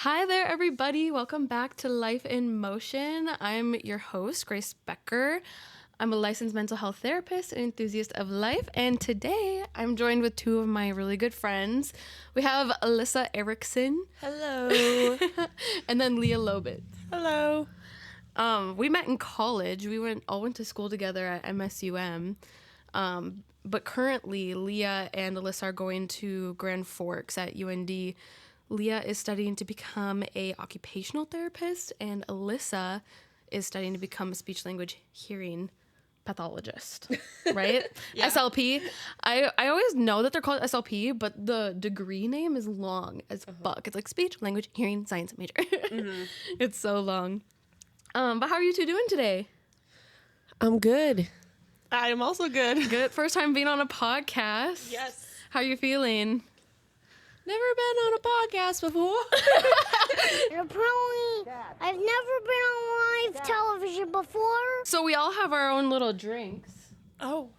Hi there, everybody. Welcome back to Life in Motion. I'm your host, Grace Becker. I'm a licensed mental health therapist and enthusiast of life. And today I'm joined with two of my really good friends. We have Alyssa Erickson. Hello. And then Leah Lobitz. Hello. We met in college. We all went to school together at MSUM. But currently, Leah and Alyssa are going to Grand Forks at UND. Leah is studying to become a occupational therapist, and Alyssa is studying to become a speech language hearing pathologist, right? Yeah. SLP. I always know that they're called SLP, but the degree name is long as fuck. It's like speech language hearing science major. It's so long. But how are you two doing today? I'm good. I am also good. Good. First time being on a podcast. Yes. How are you feeling? Never been on a podcast before. I've never been on live television before. So we all have our own little drinks. Oh.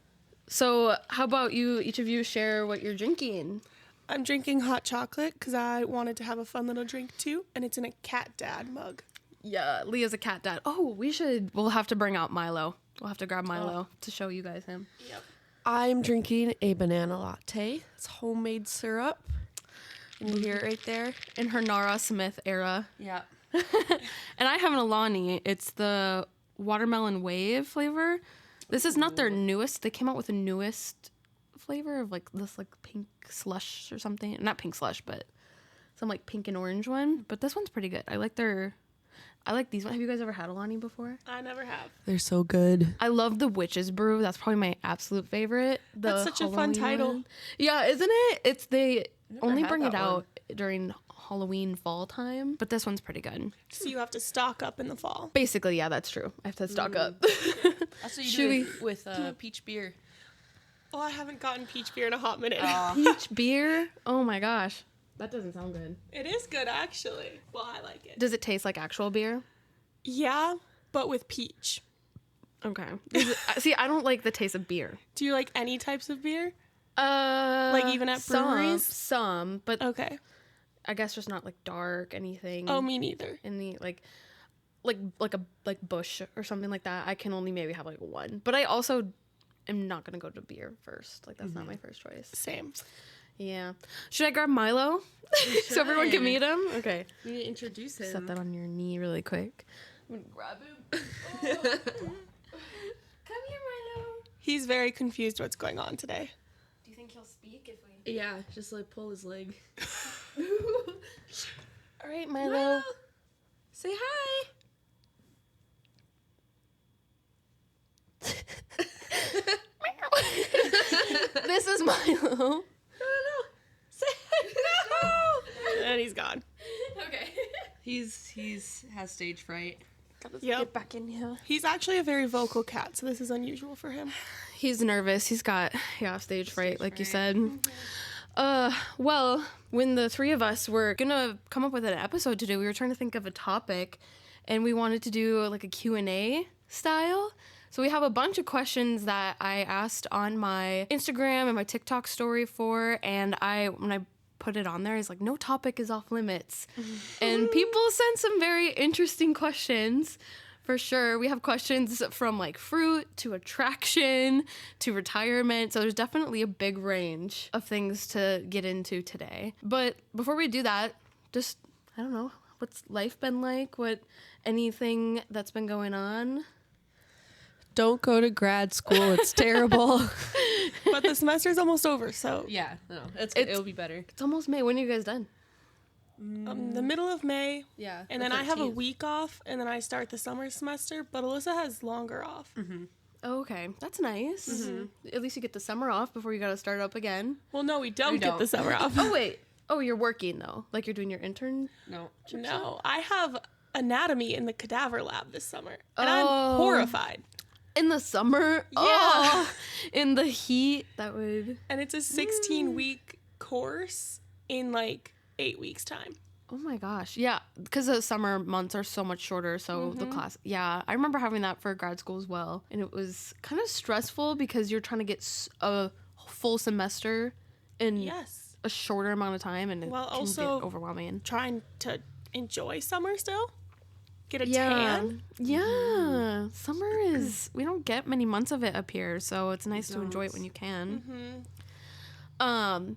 So how about each of you share what you're drinking? I'm drinking hot chocolate because I wanted to have a fun little drink too, and it's in a cat dad mug. Yeah, Leah's a cat dad. Oh, we'll have to bring out Milo. We'll have to grab Milo to show you guys him. Yep. I'm drinking a banana latte. It's homemade syrup. And you hear it right there. In her Nara Smith era. Yeah. And I have an Alani. It's the watermelon wave flavor. This is not their newest. They came out with the newest flavor of like this like pink slush or something. Not pink slush, but some like pink and orange one. But this one's pretty good. I like these ones. Have you guys ever had Alani before? I never have. They're so good. I love the Witch's Brew. That's probably my absolute favorite. That's such a fun title. One. Yeah, isn't it? They only bring it one out during Halloween fall time, but this one's pretty good. So you have to stock up in the fall. Basically, yeah, that's true. I have to stock up. Also, you do it with peach beer. Oh, I haven't gotten peach beer in a hot minute. Peach beer? Oh my gosh. That doesn't sound good. It is good, actually. Well, I like it. Does it taste like actual beer? Yeah, but with peach. Okay. See, I don't like the taste of beer. Do you like any types of beer? Like even at breweries? Some, but okay. I guess just not like dark anything. Oh, me neither. Any like Bush or something like that. I can only maybe have like one. But I also am not gonna go to beer first. Like that's not my first choice. Same. Yeah. Should I grab Milo so everyone can meet him? Okay. We need to introduce him. Set that on your knee really quick. I'm gonna grab him. Oh. Come here, Milo. He's very confused what's going on today. Do you think he'll speak if we... Yeah, just like pull his leg. All right, Milo. Say hi. This is Milo. No. Say hi. No. And he's gone. Okay. He's has stage fright. Yep. Get back in here. He's actually a very vocal cat, so this is unusual for him. He's nervous. He's got stage fright, like you said. Well, when the three of us were gonna come up with an episode to do, we were trying to think of a topic, and we wanted to do like a Q&A style. So we have a bunch of questions that I asked on my Instagram and my TikTok story and when I put it on there, it's like, no topic is off limits. And people sent some very interesting questions, for sure. We have questions from like fruit to attraction to retirement. So there's definitely a big range of things to get into today. But before we do that, just, I don't know, what's life been like? Anything that's been going on? Don't go to grad school. It's terrible. But the semester's almost over, so. Yeah, no, it'll be better. It's almost May. When are you guys done? The middle of May. Yeah. And then I have a week off, and then I start the summer semester, but Alyssa has longer off. Mm-hmm. Oh, okay. That's nice. Mm-hmm. At least you get the summer off before you got to start up again. Well, no, we don't get the summer off. Oh, wait. Oh, you're working, though. Like you're doing your intern? No, I have anatomy in the cadaver lab this summer, and I'm horrified. In the summer? Yeah. Oh, in the heat? That would... And it's a 16-week course in like 8 weeks' time. Oh my gosh. Yeah, because the summer months are so much shorter, so the class... Yeah, I remember having that for grad school as well. And it was kind of stressful because you're trying to get a full semester in a shorter amount of time, and it can also get overwhelming. Trying to enjoy summer still. Get a Yeah. tan. Yeah. Summer is, we don't get many months of it up here, so it's nice to enjoy it when you can.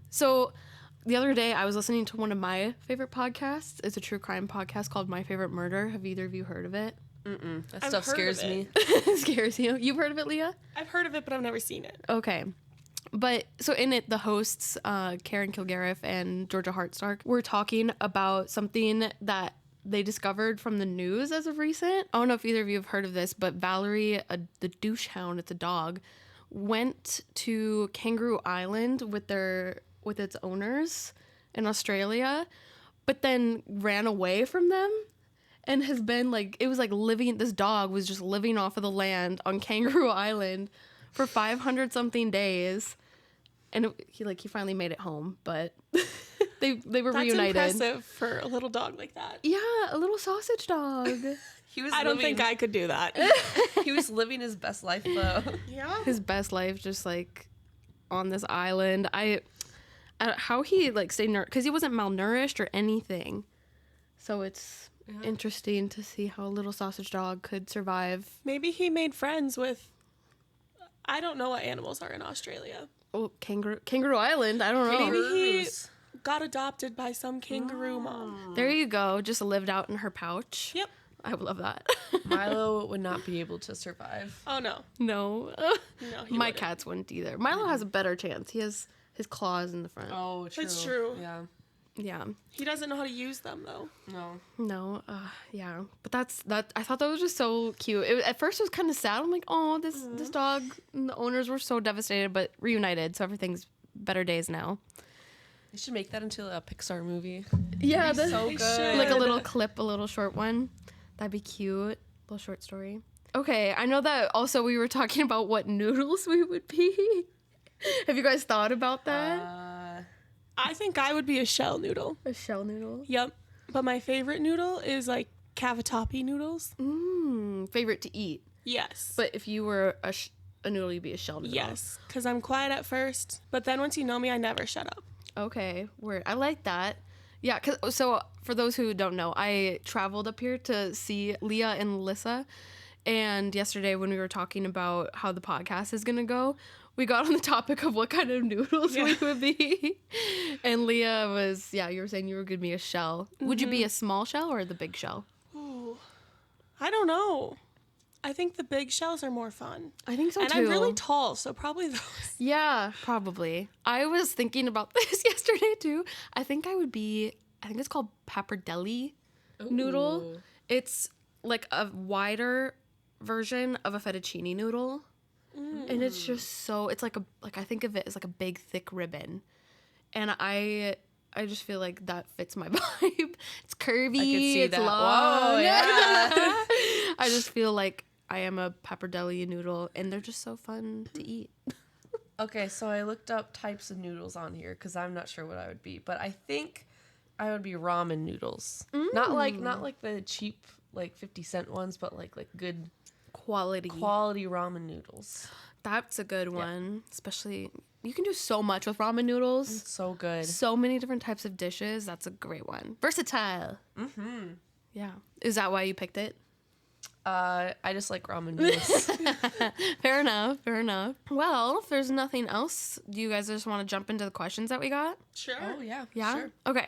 So the other day I was listening to one of my favorite podcasts. It's a true crime podcast called My Favorite Murder. Have either of you heard of it? That I've stuff heard scares of me. It scares you. You've heard of it, Leah? I've heard of it, but I've never seen it. Okay. But so in it, the hosts, Karen Kilgariff and Georgia Hartstark, were talking about something that they discovered from the news as of recent. I don't know if either of you have heard of this, but Valerie, the douche hound, it's a dog, went to Kangaroo Island with its owners in Australia, but then ran away from them. And has been this dog was just living off of the land on Kangaroo Island for 500 something days. And he finally made it home, but they were That's reunited. impressive for a little dog like that. Yeah, a little sausage dog. I don't think I could do that. He was living his best life though. Yeah. His best life just on this island. How he stayed because he wasn't malnourished or anything. So it's interesting to see how a little sausage dog could survive. Maybe he made friends with, I don't know what animals are in Australia. Oh, Kangaroo Island. I don't know. Maybe he got adopted by some kangaroo mom. There you go. Just lived out in her pouch. Yep. I would love that. Milo would not be able to survive. Oh, no. No. No, he My wouldn't. cats wouldn't either. Milo has a better chance. He has his claws in the front. Oh, true. It's true. Yeah. Yeah. He doesn't know how to use them, though. No. No. Yeah. But that. I thought that was just so cute. At first, it was kind of sad. I'm like, oh, this dog and the owners were so devastated, but reunited, so everything's better days now. They should make that into a Pixar movie. Yeah, So good. like a little clip, a little short one. That'd be cute. Little short story. Okay, I know that also we were talking about what noodles we would be. Have you guys thought about that? I think I would be a shell noodle. A shell noodle? Yep. But my favorite noodle is cavatappi noodles. Favorite to eat. Yes. But if you were a noodle, you'd be a shell noodle. Yes. Because I'm quiet at first, but then once you know me, I never shut up. Okay, word. I like that. Yeah, so for those who don't know, I traveled up here to see Leah and Alyssa. And yesterday when we were talking about how the podcast is going to go, we got on the topic of what kind of noodles we would be. And Leah was, you were saying you were going to be a shell. Would you be a small shell or the big shell? Ooh. I don't know. I think the big shells are more fun. I think so and too. I'm really tall, so probably those. Yeah, probably. I was thinking about this yesterday too. I think it's called pappardelle noodle. It's like a wider version of a fettuccine noodle. And it's just it's I think of it as like a big thick ribbon. And I just feel like that fits my vibe. It's curvy, I could see it's that. long. Whoa, yeah. I just feel like I am a pappardelle noodle and they're just so fun to eat. Okay, so I looked up types of noodles on here because I'm not sure what I would be, but I think I would be ramen noodles. Not like the cheap 50-cent ones, but like good Quality ramen noodles. That's a good one. Especially, you can do so much with ramen noodles. It's so good. So many different types of dishes. That's a great one. Versatile. Mm-hmm. Yeah. Is that why you picked it? I just like ramen noodles. Fair enough. Well, if there's nothing else, do you guys just want to jump into the questions that we got? Sure. Oh, yeah. Yeah? Sure. Okay.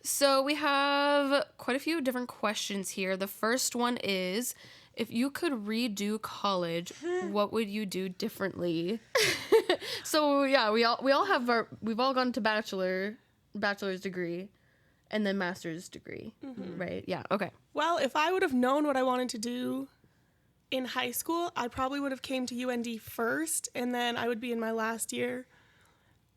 So we have quite a few different questions here. The first one is, if you could redo college, what would you do differently? So yeah, we've all gone to bachelor's degree and then master's degree, right? Yeah. Okay. Well, if I would have known what I wanted to do in high school, I probably would have came to UND first, and then I would be in my last year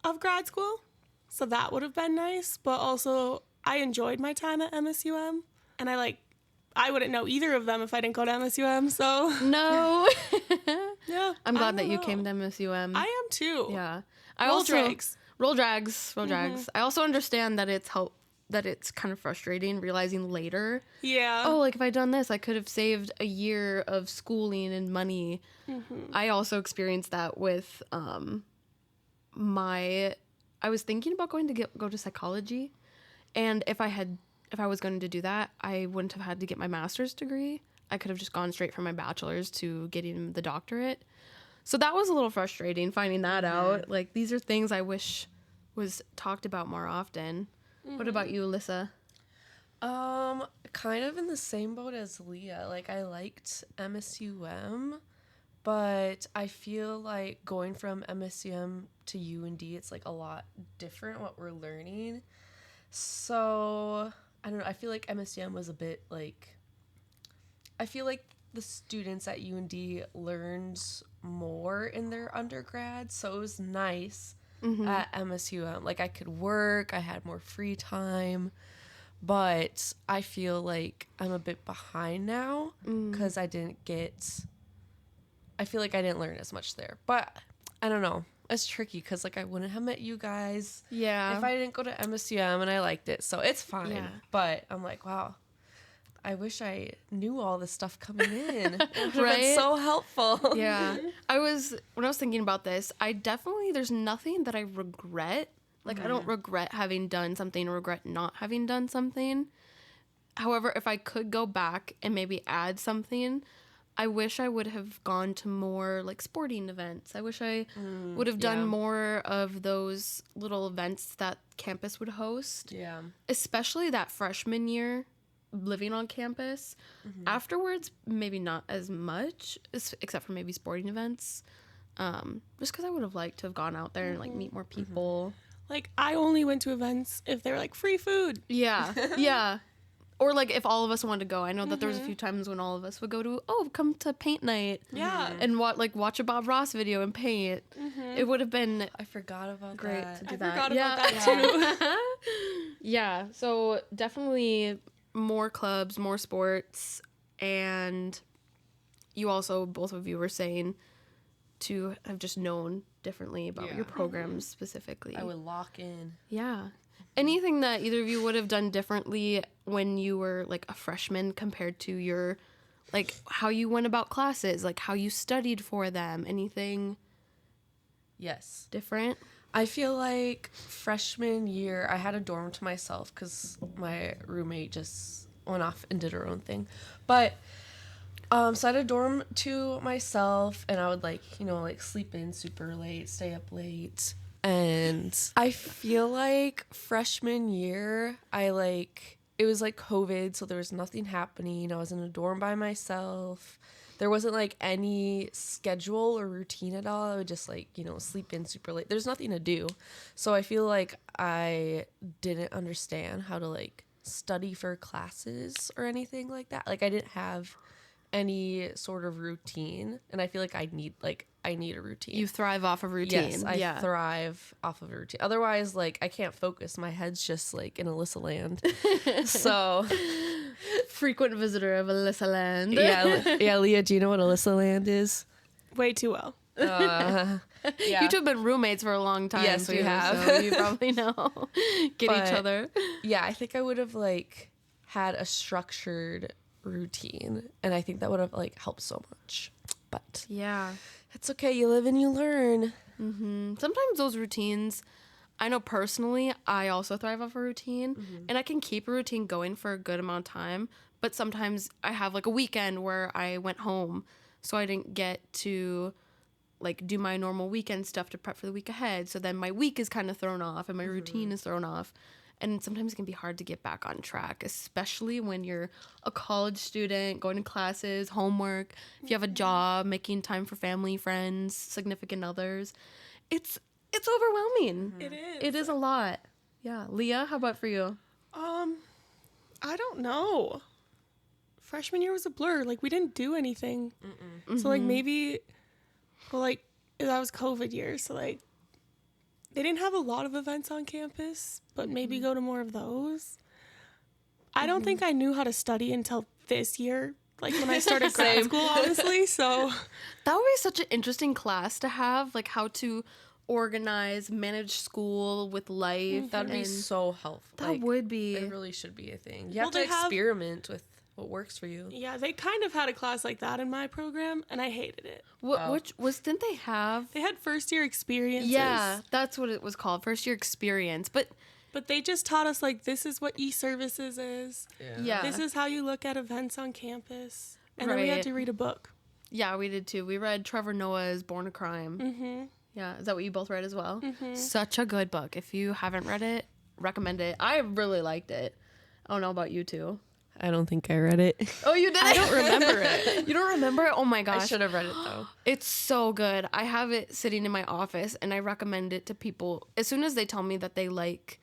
of grad school. So that would have been nice, but also I enjoyed my time at MSUM, and I wouldn't know either of them if I didn't go to MSUM, so No. yeah. I'm glad that don't you know. came to MSUM. I am too. Yeah. Roll drags. Roll drags. I also understand that it's kind of frustrating realizing later. Yeah. Oh, like if I'd done this, I could have saved a year of schooling and money. I also experienced that with I was thinking about going to go to psychology, and if I had if I was going to do that, I wouldn't have had to get my master's degree. I could have just gone straight from my bachelor's to getting the doctorate. So that was a little frustrating finding that out. Like, these are things I wish was talked about more often. What about you, Alyssa? Kind of in the same boat as Leah. Like, I liked MSUM, but I feel like going from MSUM to UND, it's like a lot different what we're learning. So, I don't know. I feel like MSUM was a bit like, I feel like the students at UND learned more in their undergrad, so it was nice at MSUM. Like, I could work, I had more free time, but I feel like I'm a bit behind now because I feel like I didn't learn as much there. But I don't know. It's tricky because, like, I wouldn't have met you guys if I didn't go to MSUM, and I liked it, so it's fine. Yeah. But I'm like, wow, I wish I knew all this stuff coming in. It would have been so helpful. Yeah. When I was thinking about this, there's nothing that I regret. Like, I don't regret having done something or regret not having done something. However, if I could go back and maybe add something, I wish I would have gone to more, like, sporting events. I wish I would have done more of those little events that campus would host. Yeah. Especially that freshman year, living on campus. Afterwards, maybe not as much, except for maybe sporting events. Just because I would have liked to have gone out there and, like, meet more people. Like, I only went to events if they were, like, free food. Yeah, yeah. Or, like, if all of us wanted to go. I know that there was a few times when all of us would go to, come to paint night. Yeah. And watch a Bob Ross video and paint. It would have been I forgot about great that. to do I that. forgot about that, too. Yeah, so definitely more clubs, more sports, and you also, both of you were saying to have just known differently about your programs specifically. I would lock in. Yeah. Anything that either of you would have done differently when you were, like, a freshman compared to your, like, how you went about classes, like, how you studied for them? Anything Yes. different? I feel like freshman year, I had a dorm to myself because my roommate just went off and did her own thing. But, so I had a dorm to myself, and I would, like, sleep in super late, stay up late. And I feel like freshman year, it was, like, COVID, so there was nothing happening. I was in a dorm by myself. There wasn't, like, any schedule or routine at all. I would just, like, sleep in super late. There's nothing to do. So I feel like I didn't understand how to, like, study for classes or anything like that. Like, I didn't have any sort of routine, and I feel like I need a routine. You thrive off of routine. Yes, I thrive off of a routine. Otherwise, like, I can't focus. My head's just, like, in Alyssa land. So, frequent visitor of Alyssa land. yeah, Leah, do you know what Alyssa land is? Way too well. Yeah. You two have been roommates for a long time. Yes, we have. So you probably know. Each other. Yeah, I think I would have, like, had a structured routine, and I think that would have, like, helped so much. But yeah, it's okay. You live and you learn. Sometimes those routines, I know personally, I also thrive off a routine, and I can keep a routine going for a good amount of time. But sometimes I have, like, a weekend where I went home, so I didn't get to, like, do my normal weekend stuff to prep for the week ahead. So then my week is kind of thrown off, and my routine is thrown off. And sometimes it can be hard to get back on track, especially when you're a college student, going to classes, homework, if you have a job, making time for family, friends, significant others. It's overwhelming. It is. It is a lot. Yeah. Leah, how about for you? I don't know. Freshman year was a blur. Like, we didn't do anything. So, like, maybe, well, like, that was COVID year. So, like, they didn't have a lot of events on campus, but maybe go to more of those. I don't think I knew how to study until this year, like, when I started grad school, honestly. So that would be such an interesting class to have, like, how to organize, manage school with life. That'd be so helpful. That would be. It really should be a thing. You have to experiment with what works for you. Yeah, they kind of had a class like that in my program, and I hated it. Didn't they have? They had first year experiences. Yeah, that's what it was called, first year experience. But But they just taught us, like, this is what e-services is. Yeah. This is how you look at events on campus. And then we had Right. to read a book. Yeah, we did too. We read Trevor Noah's Born a Crime. Mm-hmm. Yeah, is that what you both read as well? Mm-hmm. Such a good book. If you haven't read it, recommend it. I really liked it. I don't know about you two. I don't think I read it. Oh, you did? I don't remember it. You don't remember it? Oh my gosh. I should have read it though. It's so good. I have it sitting in my office and I recommend it to people as soon as they tell me that they like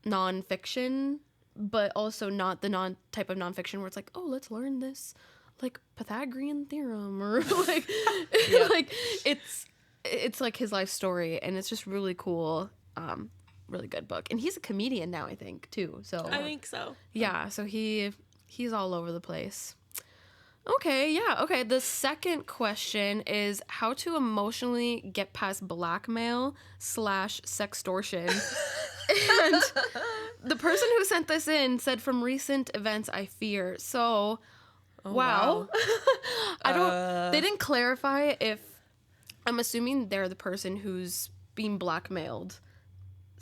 nonfiction, but also not the type of nonfiction where it's like, oh, let's learn this like Pythagorean theorem or like like it's like his life story and it's just really cool. Really good book. And he's a comedian now, I think, too. So I think so. yeah, so he's all over the place. Okay, yeah. Okay, the second question is how to emotionally get past blackmail / sextortion. And the person who sent this in said from recent events I fear. So, wow. They didn't clarify if, I'm assuming they're the person who's being blackmailed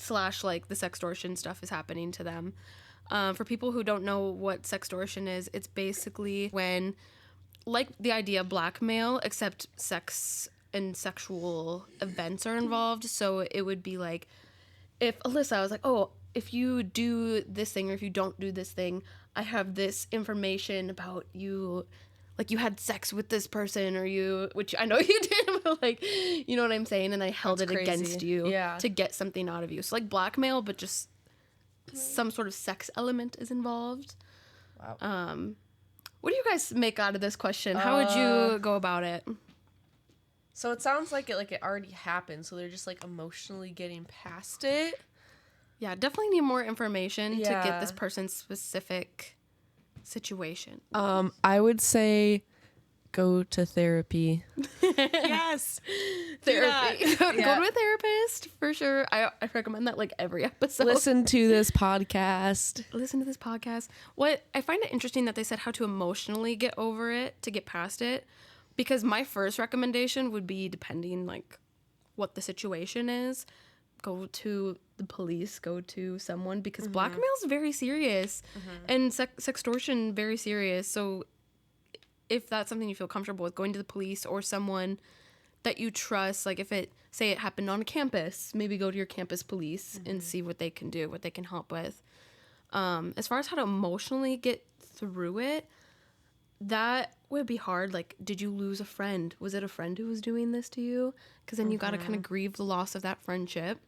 / like the sextortion stuff is happening to them. For people who don't know what sextortion is, it's basically when, like the idea of blackmail, except sex and sexual events are involved. So it would be like, if Alyssa was like, oh, if you do this thing or if you don't do this thing, I have this information about you, like you had sex with this person or you, which I know you did, but like, you know what I'm saying? And I held That's it crazy. against you Yeah. to get something out of you. So like blackmail, but just some sort of sex element is involved. Wow. What do you guys make out of this question? How would you go about it? So it sounds like it already happened. So they're just like emotionally getting past it. Yeah, definitely need more information to Yeah. get this person's specific situation. I would say go to therapy. Yes. Therapy. Yeah. Go to a therapist for sure. I recommend that like every episode. Listen to this podcast. Listen to this podcast. What I find it interesting that they said how to emotionally get over it, to get past it, because my first recommendation would be, depending like what the situation is, go to the police, go to someone, because blackmail is very serious and sextortion very serious. So if that's something you feel comfortable with, going to the police or someone that you trust, like if it happened on campus, maybe go to your campus police and see what they can do, what they can help with. As far as how to emotionally get through it, that would be hard. Like, did you lose a friend? Was it a friend who was doing this to you? Because then you got to kind of grieve the loss of that friendship.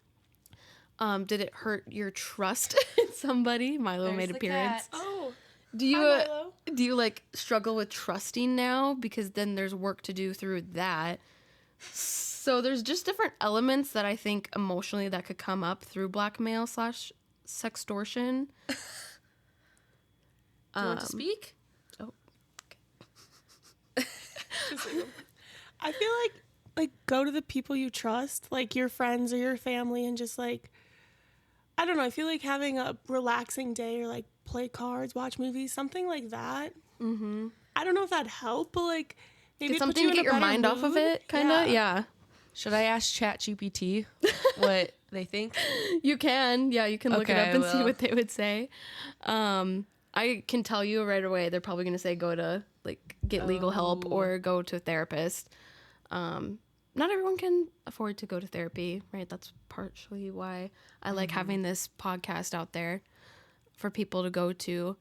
Did it hurt your trust in somebody? Milo made the appearance. cat. Oh. Do you Hi, Milo. do you like struggle with trusting now? Because then there's work to do through that. So there's just different elements that I think emotionally that could come up through blackmail / sextortion. Do you want to speak? Oh, I feel like go to the people you trust, like your friends or your family, and just like, I don't know, I feel like having a relaxing day or like play cards, watch movies, something like that. Mm-hmm. I don't know if that'd help, but like maybe get it puts something you to in get a your better mind off of mood. it, kind of. Yeah. Should I ask ChatGPT what they think? You can. Yeah, you can look it Okay, up and I see will. what they would say. I can tell you right away, they're probably going to say go to, like, get legal help or go to a therapist. Not everyone can afford to go to therapy, right? That's partially why I like having this podcast out there for people to go to.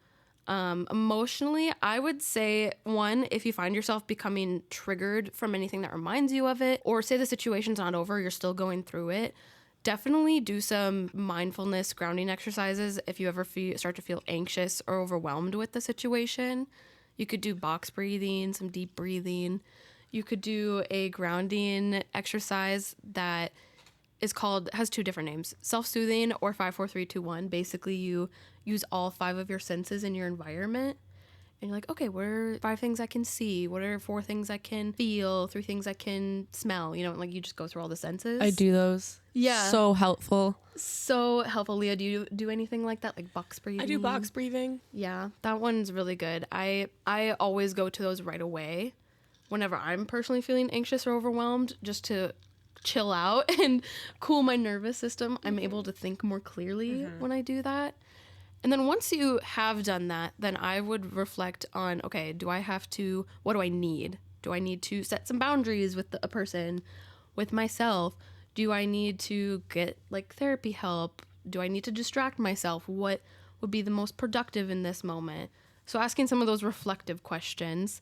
Emotionally, I would say, one, if you find yourself becoming triggered from anything that reminds you of it, or say the situation's not over, you're still going through it, definitely do some mindfulness grounding exercises if you ever start to feel anxious or overwhelmed with the situation. You could do box breathing, some deep breathing. You could do a grounding exercise that has two different names, self-soothing or 5-4-3-2-1. Basically, you use all 5 of your senses in your environment. And you're like, okay, what are 5 things I can see? What are 4 things I can feel? 3 things I can smell? You know, like you just go through all the senses. I do those. Yeah. So helpful. So helpful. Leah, do you do anything like that? Like box breathing? I do box breathing. Yeah, that one's really good. I always go to those right away whenever I'm personally feeling anxious or overwhelmed, just to chill out and cool my nervous system. I'm able to think more clearly when I do that. And then once you have done that, then I would reflect on, okay, what do I need? Do I need to set some boundaries with a person, with myself? Do I need to get like therapy help? Do I need to distract myself? What would be the most productive in this moment? So asking some of those reflective questions,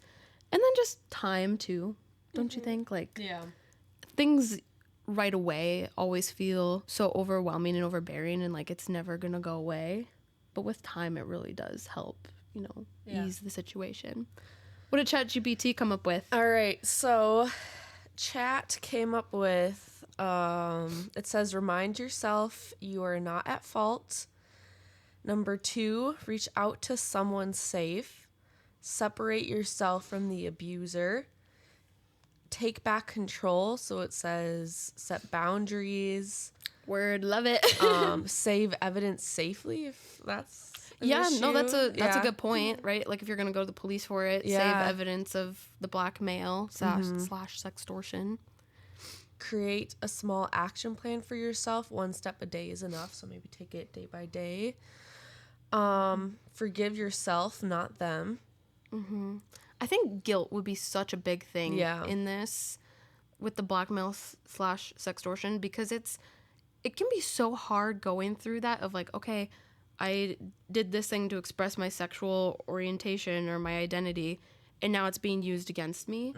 and then just time too, don't you think? Like, things right away always feel so overwhelming and overbearing, and like it's never gonna go away. But with time, it really does help, ease the situation. What did ChatGPT come up with? All right, so Chat came up with, it says, remind yourself you are not at fault. Number 2, reach out to someone safe. Separate yourself from the abuser. Take back control. So it says set boundaries. Word, love it. Save evidence safely, if that's an no, issue. that's a good point, right? Like if you're gonna go to the police for it, save evidence of the blackmail slash sextortion. Create a small action plan for yourself. 1 step a day is enough, so maybe take it day by day. Forgive yourself, not them. I think guilt would be such a big thing in this with the blackmail slash sextortion, because it can be so hard going through that of like, okay, I did this thing to express my sexual orientation or my identity, and now it's being used against me.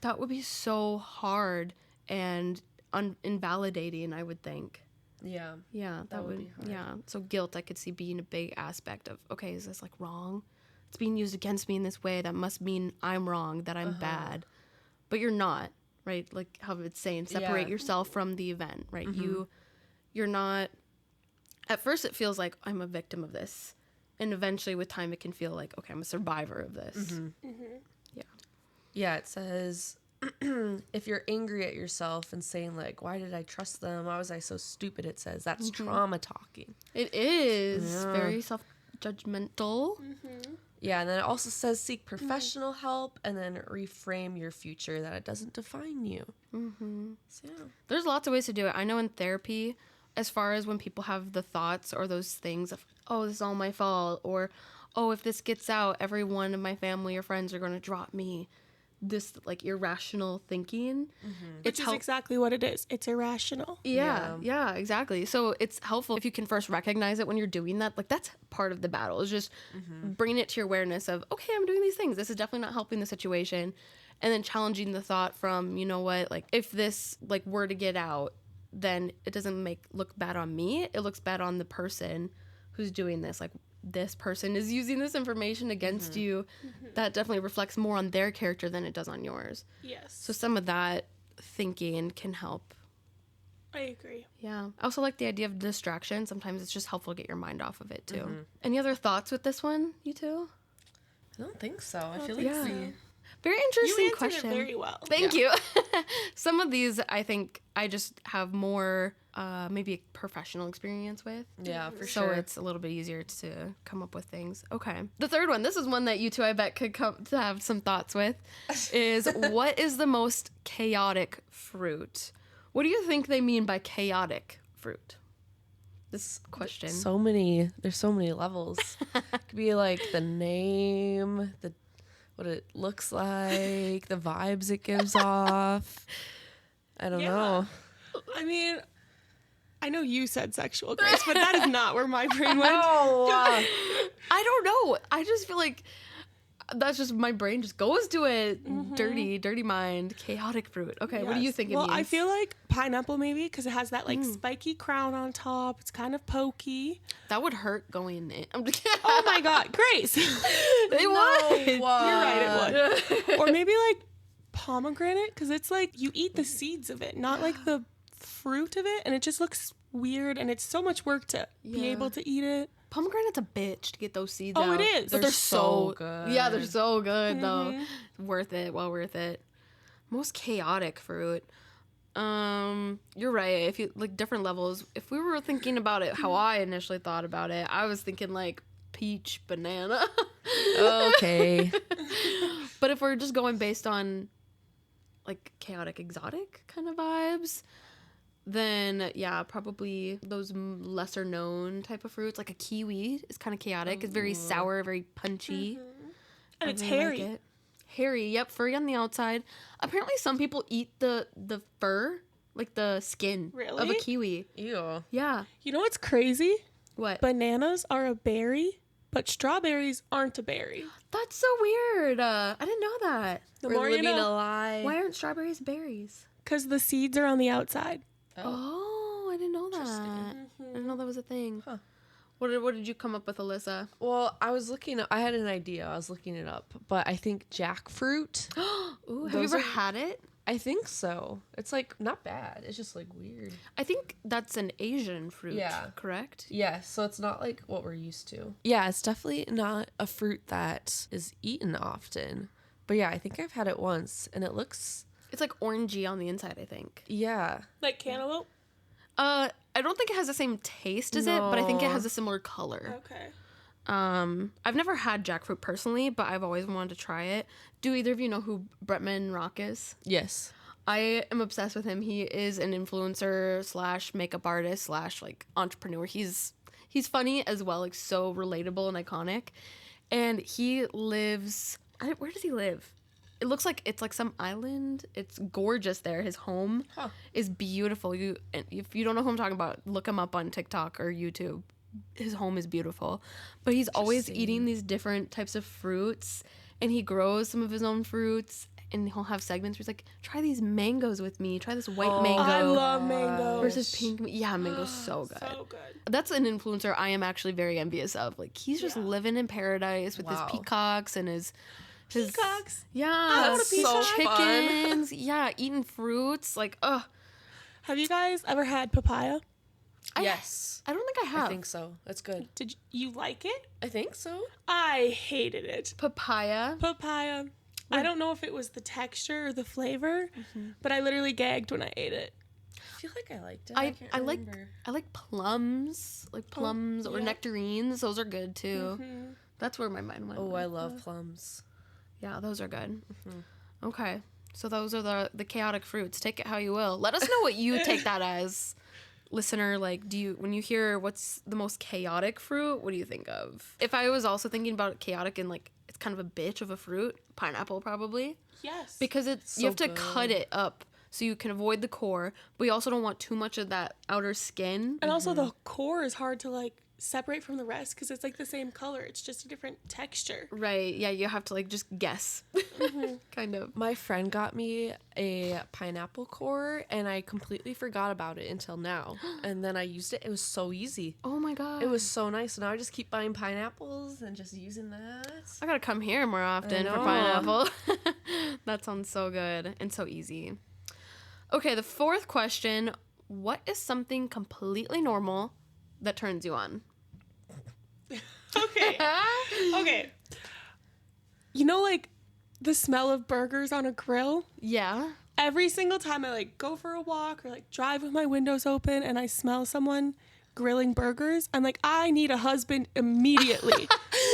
That would be so hard and invalidating, I would think. Yeah. Yeah, that would be hard. Yeah, so guilt I could see being a big aspect of, okay, is this like wrong? It's being used against me in this way. That must mean I'm wrong, that I'm bad. But you're not, right? Like how it's saying, separate yourself from the event, right? You're not, at first it feels like I'm a victim of this. And eventually with time it can feel like, okay, I'm a survivor of this. Yeah. Yeah, it says, if you're angry at yourself and saying like, why did I trust them? Why was I so stupid? It says that's trauma talking. It is very self-judgmental. Yeah, and then it also says seek professional help and then reframe your future, that it doesn't define you. So, yeah. There's lots of ways to do it. I know in therapy, as far as when people have the thoughts or those things of, oh, this is all my fault, or, oh, if this gets out, every one of my family or friends are going to drop me. This, like, irrational thinking. Which is exactly what it is. It's irrational. Yeah, exactly. So it's helpful if you can first recognize it when you're doing that. Like, that's part of the battle, is just bringing it to your awareness of, okay, I'm doing these things. This is definitely not helping the situation. And then challenging the thought from, you know what, like, if this, like, were to get out, then it doesn't look bad on me. It looks bad on the person who's doing this. Like, this person is using this information against you. That definitely reflects more on their character than it does on yours. Yes. So some of that thinking can help. I agree. Yeah. I also like the idea of distraction. Sometimes it's just helpful to get your mind off of it too. Any other thoughts with this one, you two? I don't think so. I feel like very interesting you answered question. it very well. Thank you. Some of these I think I just have more maybe a professional experience with. Yeah, for So sure. it's a little bit easier to come up with things. Okay. The third one, this is one that you two I bet could come to have some thoughts with, is what is the most chaotic fruit? What do you think they mean by chaotic fruit? This question. There's so many levels. It could be like the name, what it looks like, the vibes it gives off. I don't know. I mean, I know you said sexual grace, but that is not where my brain went. I don't know. I just feel like that's just my brain just goes to it. Dirty mind, chaotic fruit. Okay, what do you think it means? Well, I feel like pineapple maybe because it has that like spiky crown on top. It's kind of pokey. That would hurt going in. I'm just kidding. Oh my God, Grace. They would. You're right, it would. Or maybe like pomegranate because it's like you eat the seeds of it, not like the fruit of it, and it just looks weird and it's so much work to be able to eat it. Pomegranate's a bitch to get those seeds out. Oh, it is. But They're so good. Yeah, they're so good though. Worth it. Well worth it. Most chaotic fruit. You're right. If you like different levels, if we were thinking about it how I initially thought about it, I was thinking like peach, banana. Okay. But if we're just going based on like chaotic exotic kind of vibes, then yeah, probably those lesser known type of fruits. Like a kiwi is kind of chaotic. It's very sour, very punchy. And it's really hairy. like it. Hairy, yep, furry on the outside. Apparently some people eat the fur, like the skin of a Really? kiwi. Ew. Yeah. You know what's crazy? What? Bananas are a berry, but strawberries aren't a berry. That's so weird. I didn't know that. The We're more you living a know. lie. Why aren't strawberries berries? Because the seeds are on the outside. Oh, I didn't know that. I didn't know that was a thing. Huh. What did you come up with, Alyssa? Well, I had an idea. I was looking it up, but I think jackfruit. Ooh, have you Those ever are- had it? I think so. It's like not bad. It's just like weird. I think that's an Asian fruit. Yeah. Correct? Yeah, so it's not like what we're used to. Yeah, it's definitely not a fruit that is eaten often. But yeah, I think I've had it once and it looks, It's like orangey on the inside, I think. yeah. Like cantaloupe? I don't think it has the same taste as it, but I think it No. has a similar color. Okay. I've never had jackfruit personally, but I've always wanted to try it. Do either of you know who Bretman Rock is? Yes. I am obsessed with him. He is an influencer slash makeup artist slash like entrepreneur. He's funny as well, like so relatable and iconic. And he lives. Where does he live? It looks like it's like some island. It's gorgeous there. His home is beautiful. If you don't know who I'm talking about, look him up on TikTok or YouTube. His home is beautiful, but he's always eating these different types of fruits, and he grows some of his own fruits, and he'll have segments where he's like, try these mangoes with me, try this white mango I love mangoes. versus pink. Yeah, mango's so good. So good. That's an influencer I am actually very envious of. Like, he's just living in paradise with Wow. his peacocks and his Peacocks? yeah, want a peacock. chickens, yeah, eating fruits. Like, Have you guys ever had papaya? Yes. I don't think I have I think so. That's good. Did you like it? I think so. I hated it. papaya. Papaya. I don't know if it was the texture or the flavor, but I literally gagged when I ate it. I feel like I liked it. I can't like remember. plums, or yeah. nectarines. Those are good too. That's where my mind went. Oh, with. I love plums. Yeah, those are good. Okay, so those are the chaotic fruits. Take it how you will. Let us know what you take that as, listener. Like, when you hear what's the most chaotic fruit, what do you think of? If I was also thinking about chaotic and like it's kind of a bitch of a fruit, pineapple probably, Yes. because you So have to good. cut it up so you can avoid the core, but you also don't want too much of that outer skin. And also the core is hard to like separate from the rest because it's like the same color. It's just a different texture. Right? Yeah, you have to like just guess, kind of. My friend got me a pineapple core and I completely forgot about it until now. And then I used it. It was so easy. Oh my god, It was so nice. So now I just keep buying pineapples and just using that. I gotta come here more often for know. pineapple. That sounds so good and so easy. Okay, the fourth question: what is something completely normal that turns you on? Okay. Okay. You know, like the smell of burgers on a grill? Yeah. Every single time I like go for a walk or like drive with my windows open and I smell someone grilling burgers, I'm like, I need a husband immediately.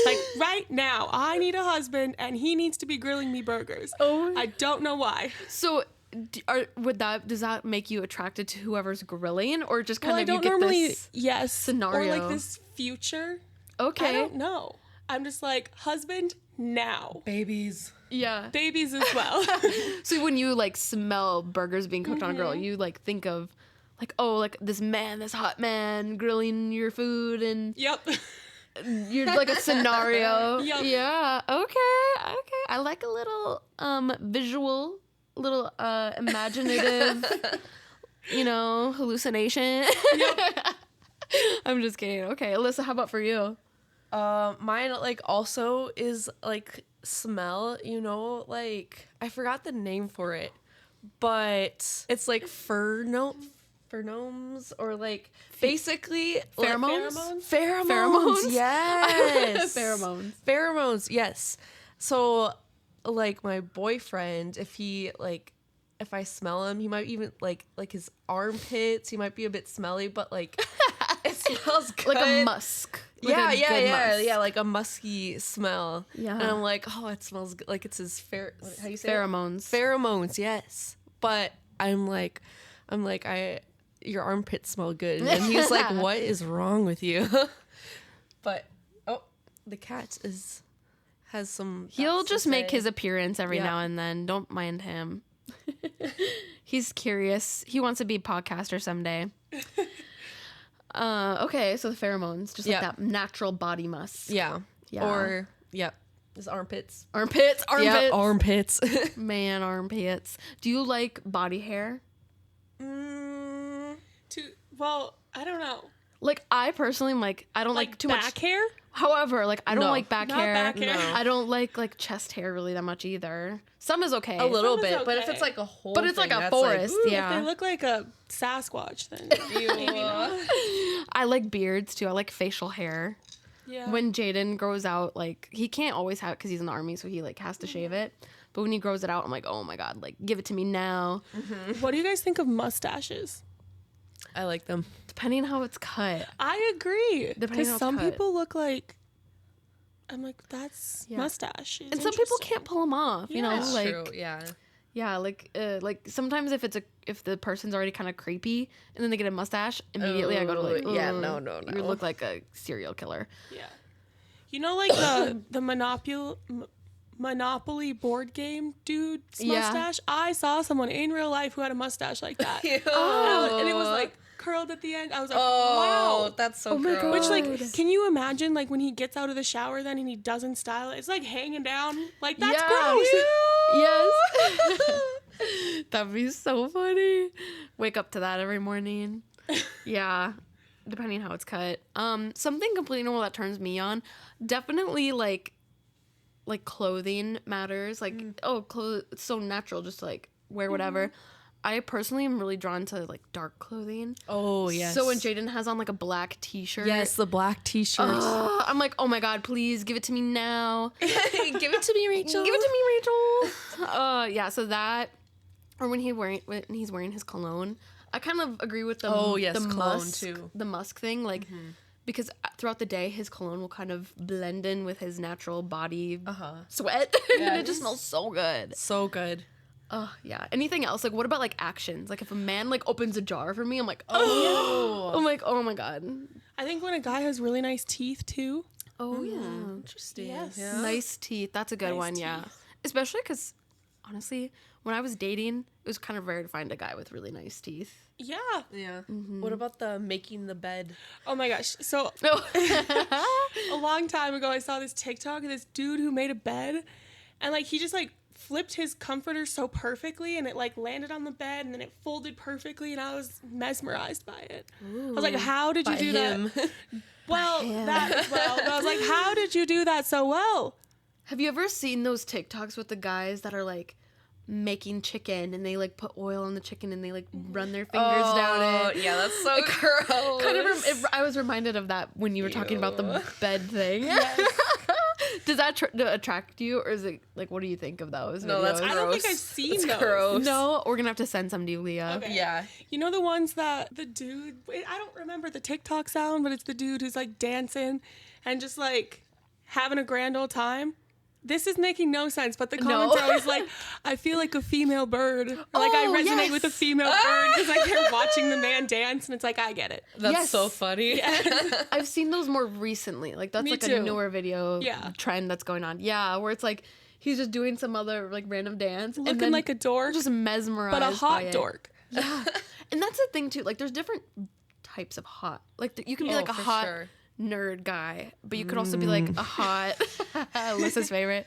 Like right now, I need a husband and he needs to be grilling me burgers. Oh. I don't know why. So, does that make you attracted to whoever's grilling, or just kind Well, I of don't you get normally, this? yes, scenario? or like this future. Okay. I don't know. I'm just like, husband now. Babies. Yeah. Babies as well. So when you like smell burgers being cooked on a grill, you like think of like, oh, like this hot man grilling your food, and Yep. you're like a scenario. Yep. Yeah. Okay. I like a little visual, little imaginative, hallucination. I'm just kidding. Okay, Alyssa, how about for you? Mine like also is like smell, like I forgot the name for it, but it's like pheromones or like basically Pheromones? Pheromones. Yes. Pheromones. Pheromones. Yes. So like my boyfriend, if I smell him, he might even like his armpits, he might be a bit smelly, but like it smells good. Like a musk. Like a good musk. yeah, like a musky smell. Yeah. And I'm like, oh, it smells good. Like it's his how do you say it? Pheromones. Pheromones, yes. But I'm like, your armpits smell good. And he's like, what is wrong with you? But the cat has some. He'll just make say. his appearance every now and then. Don't mind him. He's curious. He wants to be a podcaster someday. Okay, so the pheromones, just like that natural body musk. Yeah. Yeah. Or his armpits. Armpits. Yeah, armpits. Man, armpits. Do you like body hair? Well, I don't know. Like, I personally am like, I don't like too back much hair. However, like, I don't No. like back Not hair. back hair. No. I don't like chest hair really that much either. Some is okay. A little Some is bit, but if okay. it's like a whole But it's like thing, a that's forest, ooh. yeah. If they look like a Sasquatch, then maybe not. I like beards too. I like facial hair. Yeah. When Jaden grows out, like, he can't always have it because he's in the army, so he like has to shave it. But when he grows it out, I'm like, oh my god, like, give it to me now. What do you guys think of mustaches? I like them. Depending on how it's cut. I agree. Depending on Because how it's some cut. people look like. I'm like, that's Yeah. mustache. And some people can't pull them off, you know, Yeah. like True, yeah. yeah, like sometimes if the person's already kind of creepy and then they get a mustache, immediately I go to like, yeah, "Ugh, no. you look like a serial killer." Yeah. You know, like the Monopoly board game dude's Yeah. mustache? I saw someone in real life who had a mustache like that. Oh. And it was like curled at the end. I was like, Oh, wow. that's so Oh my gross. God. Which, like, can you imagine, like, when he gets out of the shower then and he doesn't style it? It's like hanging down. Like, that's Yeah. gross. Yes. That'd be so funny. Wake up to that every morning. Yeah. Depending how it's cut. Something completely normal that turns me on. Definitely like clothing matters. Like, clothes, it's so natural just to like wear whatever. I personally am really drawn to like dark clothing. Oh, yes. So when Jaden has on like a black t-shirt. Yes, the black t-shirt. I'm like, oh my god, please give it to me now. Give it to me, Rachel. Give it to me, Rachel. Yeah, so that, or when he's wearing his cologne, I kind of agree with the the cologne musk, too. the musk thing, like because throughout the day his cologne will kind of blend in with his natural body sweat, and it just smells so good. So good. Oh yeah. Anything else? Like, what about like actions? Like, if a man like opens a jar for me, I'm like, oh, I'm like, oh my god. I think when a guy has really nice teeth, too. Oh yeah. Interesting. Yes. Yeah. Nice teeth. That's a good Nice one, yeah. teeth. Especially because, honestly, when I was dating, it was kind of rare to find a guy with really nice teeth. Yeah. Yeah. What about the making the bed? Oh my gosh. So No. a long time ago, I saw this TikTok of this dude who made a bed, and like he just like flipped his comforter so perfectly, and it like landed on the bed, and then it folded perfectly, and I was mesmerized by it. I was like, "How did you do that?" Well, that as well. But I was like, "How did you do that so well?" Have you ever seen those TikToks with the guys that are like making chicken and they like put oil on the chicken and they like run their fingers down it? Yeah, that's so gross. Kind of. I was reminded of that when you were talking about the bed thing. Does that attract you, or is it like, what do you think of those? No, that's videos? I don't think Gross. I've seen It's those. gross. No, we're gonna have to send some to you, Leah. Okay. Yeah. You know the ones that the dude, I don't remember the TikTok sound, but it's the dude who's like dancing and just like having a grand old time. This is making no sense, but the comments are always like, I feel like a female bird. Or like I Oh, resonate yes. with a female bird because like they're watching the man dance and it's like, I get it. That's Yes. so funny. I've seen those more recently. Like, that's Me like too. a newer video Yeah. trend that's going on. Yeah, where it's like he's just doing some other like random dance, and Looking then like a dork, just mesmerized, but a by hot it. dork. Yeah, and that's the thing too. Like, there's different types of hot. Like, you can be like a for hot sure. nerd guy, but you could also be like a hot Alyssa's favorite,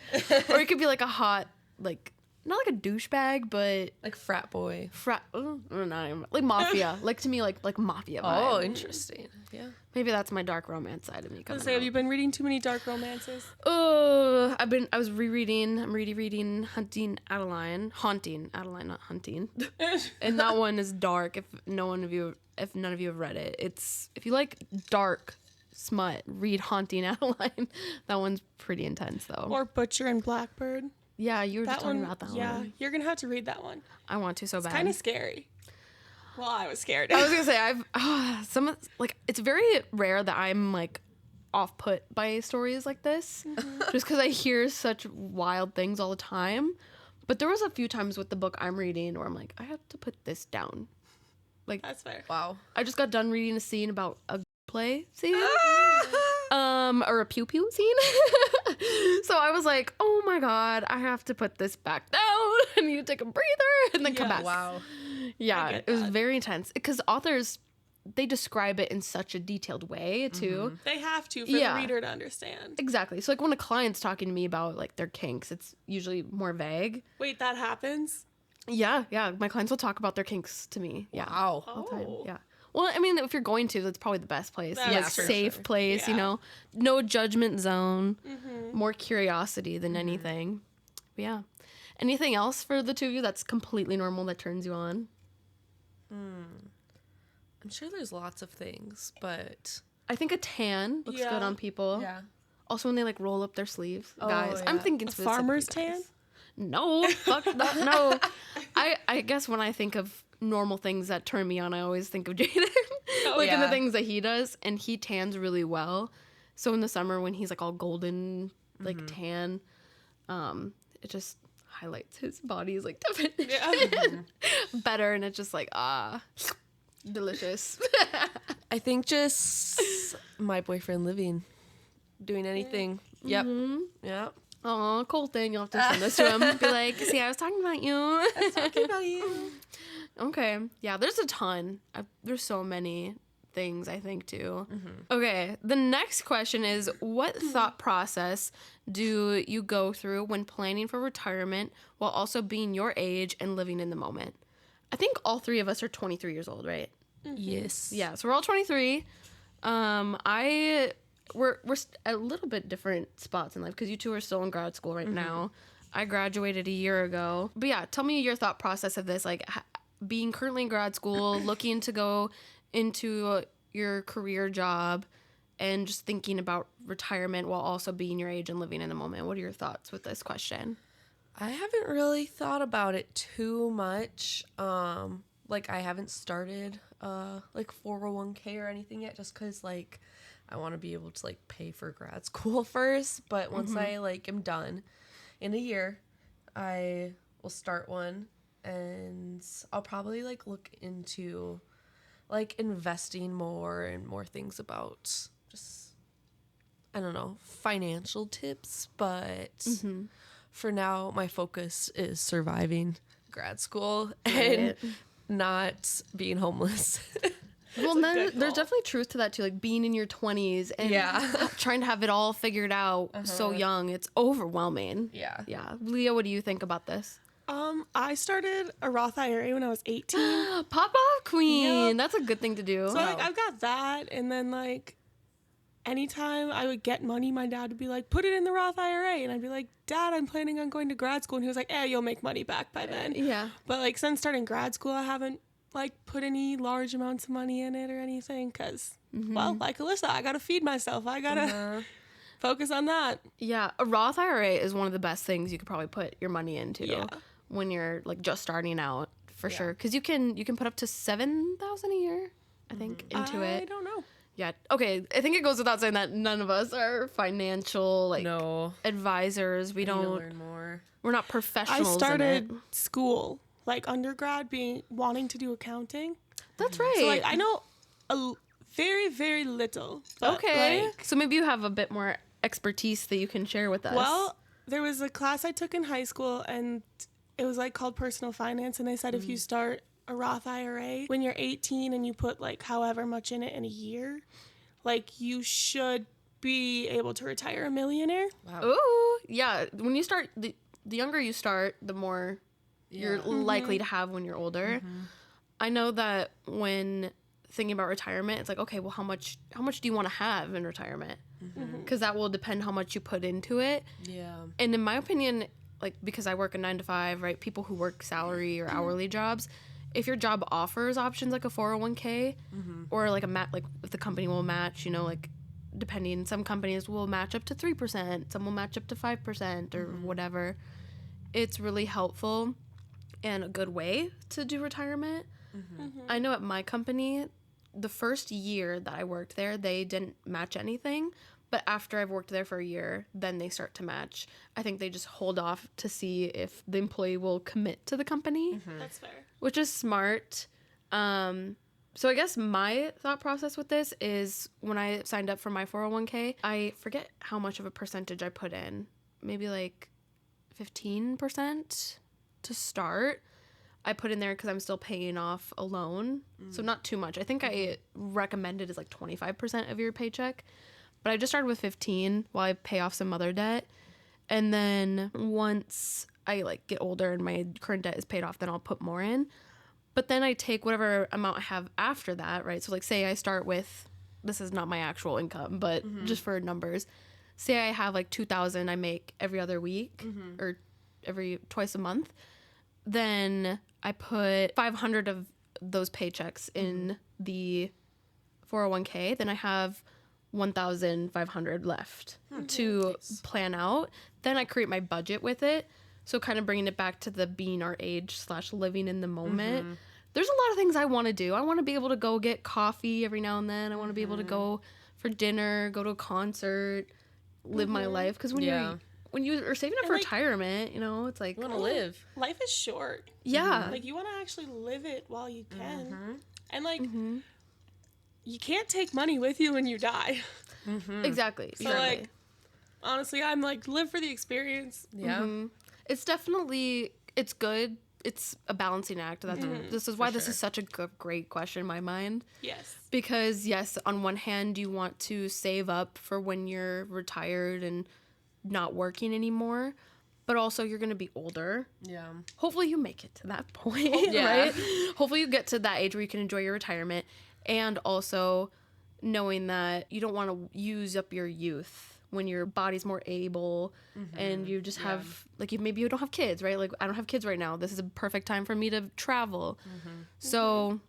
or you could be like a hot, like, not like a douchebag, but Like frat boy. not even, like mafia. Like, to me, like mafia vibe. Oh, interesting. Yeah. Maybe that's my dark romance side of me coming Say, have out. you been reading too many dark romances? Oh, I was I'm rereading Haunting Adeline, not Hunting. And that one is dark. If none of you have read it, if you like dark smut, read Haunting Adeline. That one's pretty intense though. Or Butcher and Blackbird? Yeah, you were That just talking one, about that yeah, one. you're gonna have to read that one. I want to so bad. Kind of scary. Well, I was scared. I was gonna say it's very rare that I'm like off put by stories like this, just because I hear such wild things all the time. But there was a few times with the book I'm reading where I'm like, I have to put this down. Like, That's fair. Wow. I just got done reading a scene about a play scene, or a pew pew scene. So I was like, oh my God, I have to put this back down. I need to take a breather and then come Yes. back. Wow. Yeah, get it was that. very intense because authors, they describe it in such a detailed way too. They have to for Yeah. the reader to understand. Exactly. So like when a client's talking to me about like their kinks, it's usually more vague. Wait, that happens? Yeah. My clients will talk about their kinks to me. Yeah. Wow. All the time. Oh. Yeah. Well, I mean, if you're going to, that's probably the best place. That's Like for safe sure. place, you Yeah. know, no judgment zone, more curiosity than anything. But yeah. Anything else for the two of you that's completely normal that turns you on? I'm sure there's lots of things, but I think a tan looks good Yeah. on people. yeah. Also, when they like roll up their sleeves, Oh, guys. I'm yeah. thinking A specifically farmer's guys. tan? No, fuck that. No. I guess when I think of normal things that turn me on, I always think of Jaden. Like in the yeah. things that he does, and he tans really well. So in the summer when he's like all golden, like tan, it just highlights his body's like definition better, and it's just like delicious. I think just my boyfriend living, doing anything. Yep. Yep. Aw, Colton, you'll have to send this to him. Be like, see, I was talking about you. Talking about you. Okay. Yeah, there's a ton. There's so many things, I think, too. Okay. The next question is, what thought process do you go through when planning for retirement while also being your age and living in the moment? I think all three of us are 23 years old, right? Yes. Yeah, so we're all 23. We're a little bit different spots in life because you two are still in grad school right now. I graduated a year ago. But yeah, tell me your thought process of this, like being currently in grad school, looking to go into your career job, and just thinking about retirement while also being your age and living in the moment. What are your thoughts with this question? I haven't really thought about it too much. Like I haven't started like 401k or anything yet, just because like I want to be able to like pay for grad school first. But once I like am done in a year, I will start one, and I'll probably like look into like investing more and more things about just, I don't know, financial tips. But for now, my focus is surviving grad school and not being homeless. Well, then there's definitely truth to that too, like being in your 20s and trying to have it all figured out so young. It's overwhelming. Yeah. Yeah. Leah, what do you think about this? I started a Roth IRA when I was 18. Pop off queen. Yep. That's a good thing to do. So like I've got that, and then like anytime I would get money, my dad would be like, "Put it in the Roth IRA," and I'd be like, "Dad, I'm planning on going to grad school," and he was like, "You'll make money back by then." Yeah. But like since starting grad school, I haven't like put any large amounts of money in it or anything because, well, like Alyssa, I gotta feed myself. I gotta focus on that. Yeah. A Roth IRA is one of the best things you could probably put your money into Yeah. when you're like just starting out, for sure. Because you can put up to $7,000 a year, I think, into I it. don't know. Yeah. Okay. I think it goes without saying that none of us are financial like No. advisors. We I need to don't. learn more. We're not I professionals. started in it. school, like undergrad, wanting to do accounting. That's right. So like I know very, very little. But, Okay. like, So maybe you have a bit more expertise that you can share with us. well, there was a class I took in high school, and it was like called personal finance, and they said if you start a Roth IRA when you're 18 and you put like however much in it in a year, like you should be able to retire a millionaire. Ooh, yeah. When you start, the younger you start, the more you're likely to have when you're older. I know that when thinking about retirement, it's like, okay, well, how much do you want to have in retirement? Because that will depend how much you put into it. Yeah. And in my opinion, like, because I work a 9 to 5, right? People who work salary or hourly jobs, if your job offers options like a 401k or like like if the company will match, you know, like depending, some companies will match up to 3%, some will match up to 5% or whatever. It's really helpful and a good way to do retirement. I know at my company, the first year that I worked there, they didn't match anything, But after I've worked there for a year, then they start to match. I think they just hold off to see if the employee will commit to the company, That's fair. which is smart. So I guess my thought process with this is when I signed up for my 401k, I forget how much of a percentage I put in. Maybe like 15% to start. I put in there because I'm still paying off a loan. So not too much. I think I recommended is like 25% of your paycheck. But I just started with 15 while I pay off some other debt. And then once I like get older and my current debt is paid off, then I'll put more in. But then I take whatever amount I have after that, right? So like say I start with, this is not my actual income, but just for numbers. Say I have like 2,000 I make every other week or twice a month. Then I put 500 of those paychecks in the 401k. Then I have 1,500 left to plan out. Then I create my budget with it. So kind of bringing it back to the being our age / living in the moment. There's a lot of things I want to do. I want to be able to go get coffee every now and then. I want to be able to go for dinner, go to a concert, live my life. Because when you are saving up for retirement, you know, it's like, You want to live. Life is short. yeah. Like, you want to actually live it while you can. And, like, you can't take money with you when you die. Exactly. So, like, honestly, I'm like, live for the experience. Yeah. It's definitely, it's good. It's a balancing act. This is why this is such a great question in my mind. Yes. Because, yes, on one hand, you want to save up for when you're retired and not working anymore. But also, you're going to be older. Yeah. Hopefully, you make it to that point, right? Hopefully, you get to that age where you can enjoy your retirement. And also, knowing that you don't want to use up your youth when your body's more able and you just have, like, maybe you don't have kids, right? Like, I don't have kids right now. This is a perfect time for me to travel. So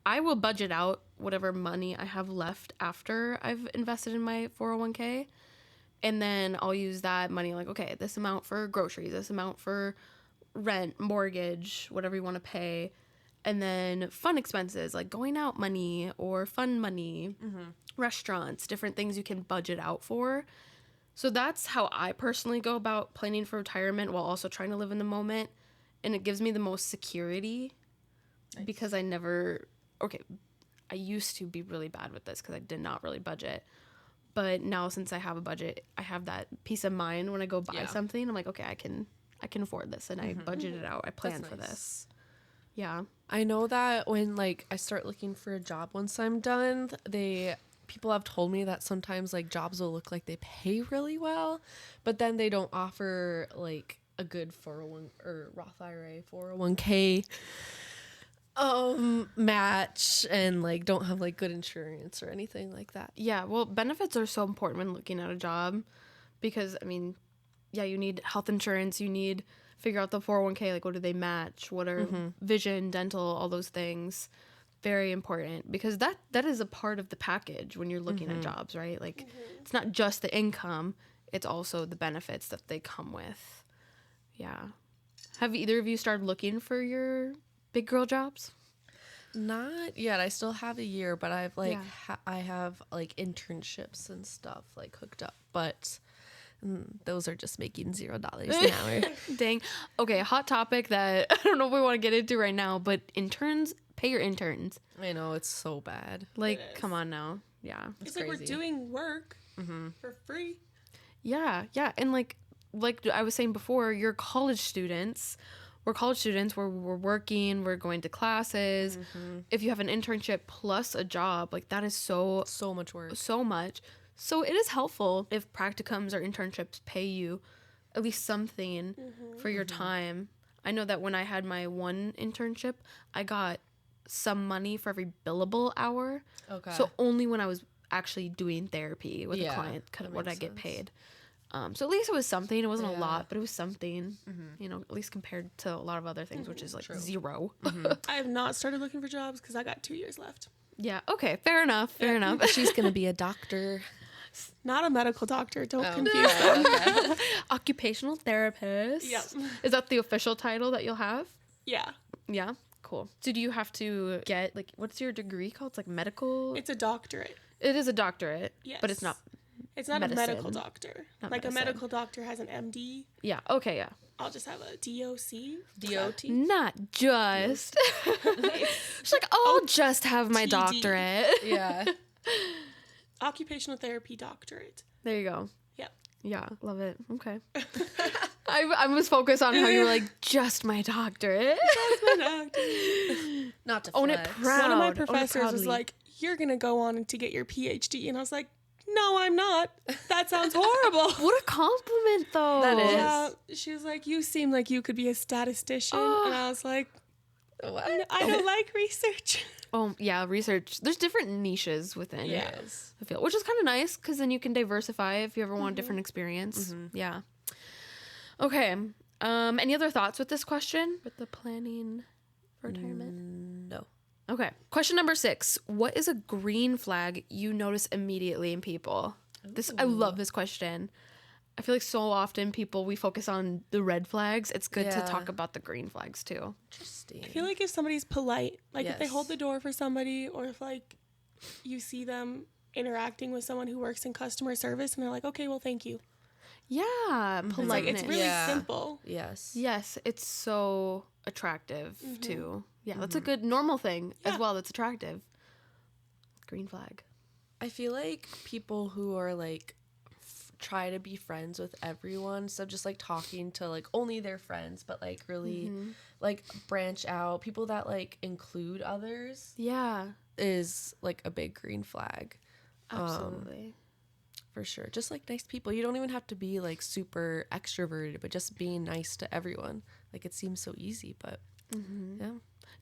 I will budget out whatever money I have left after I've invested in my 401k. And then I'll use that money, like, okay, this amount for groceries, this amount for rent, mortgage, whatever you want to pay. And then fun expenses, like going out money or fun money, restaurants, different things you can budget out for. So that's how I personally go about planning for retirement while also trying to live in the moment. And it gives me the most security because I used to be really bad with this because I did not really budget. But now since I have a budget, I have that peace of mind when I go buy something. I'm like, okay, I can afford this, and I budget it out. I plan for this. Yeah. I know that when, like, I start looking for a job once I'm done, people have told me that sometimes, like, jobs will look like they pay really well, but then they don't offer, like, a good 401 or Roth IRA 401k match, and, like, don't have, like, good insurance or anything like that. Yeah, well, benefits are so important when looking at a job because, I mean, yeah, you need health insurance, you need figure out the 401k, like, what do they match, what are vision, dental, all those things. Very important because that is a part of the package when you're looking at jobs, right? Like, it's not just the income, it's also the benefits that they come with. Yeah. Have either of you started looking for your big girl jobs? Not yet. I still have a year, but I've, like, I have, like, internships and stuff, like, hooked up, but those are just making $0 an hour. Dang. Okay, hot topic that I don't know if we want to get into right now, but interns, pay your interns. I know, it's so bad. Like, come on now. Yeah. It's like we're doing work for free. Yeah, yeah. And like I was saying before, you're college students. We're college students. We're working. We're going to classes. If you have an internship plus a job, like, that is so much work. So much. So it is helpful if practicums or internships pay you at least something for your time. I know that when I had my one internship, I got some money for every billable hour. Okay. So only when I was actually doing therapy with a client would I get paid. So at least it was something. It wasn't a lot, but it was something, you know, at least compared to a lot of other things, which is like zero. I have not started looking for jobs because I got 2 years left. Yeah. Okay. Fair enough. Fair enough. She's going to be a doctor. Not a medical doctor. Don't confuse them. Occupational therapist. Yep. Is that the official title that you'll have? Yeah. Yeah. Cool. So do you have to get, like, what's your degree called? It's like medical? It's a doctorate. It is a doctorate. Yes. But it's not It's not medicine. a medical doctor. Not like medicine. a medical doctor has an MD. Yeah. Okay. Yeah. I'll just have a DOC. DOT. Not just. She's like, I'll just have my TD. doctorate. Yeah. Occupational therapy doctorate. There you go. Yep. Yeah, love it. Okay. I was focused on how you were like, just my doctorate. That's my doctor. Not to Own it flex. proud. One of my Own it professors was proudly. like, you're going to go on to get your PhD. And I was like, no, I'm not. That sounds horrible. What a compliment, though. That is. Yeah, she was like, you seem like you could be a statistician. And I was like, What? I don't like research. Oh, yeah, research. There's different niches within Yes. the field, which is kind of nice because then you can diversify if you ever want a different experience. Yeah. Okay. Any other thoughts with this question? With the planning for retirement? No. Okay. Question number 6. What is a green flag you notice immediately in people? I love this question. I feel like so often we focus on the red flags. It's good to Yeah. talk about the green flags too. Interesting. I feel like if somebody's polite, like if they Yes. hold the door for somebody, or if like you see them interacting with someone who works in customer service and they're like, okay, well, thank you. Yeah, It's like, politeness. it's really Yeah. simple. Yes. Yes, it's so attractive too. Yeah, that's a good normal thing as Yeah. well. That's attractive. Green flag. I feel like people who are like try to be friends with everyone, so just like talking to like only their friends, but like really like branch out. People that like include others Yeah, is like a big green flag. absolutely. For sure. Just like nice people. You don't even have to be like super extroverted, but just being nice to everyone. Like it seems so easy, but yeah.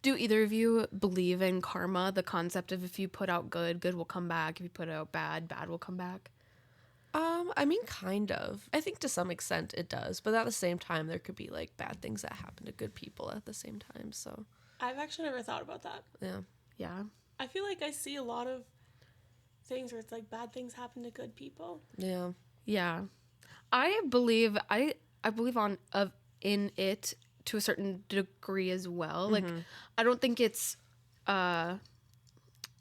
Do either of you believe in karma, the concept of if you put out good, good will come back. If you put out bad, bad will come back? I mean, kind of. I think to some extent it does, but at the same time, there could be like bad things that happen to good people at the same time. So, I've actually never thought about that. yeah. Yeah. I feel like I see a lot of things where it's like bad things happen to good people. Yeah. Yeah. I believe in it to a certain degree as well. Like I don't think it's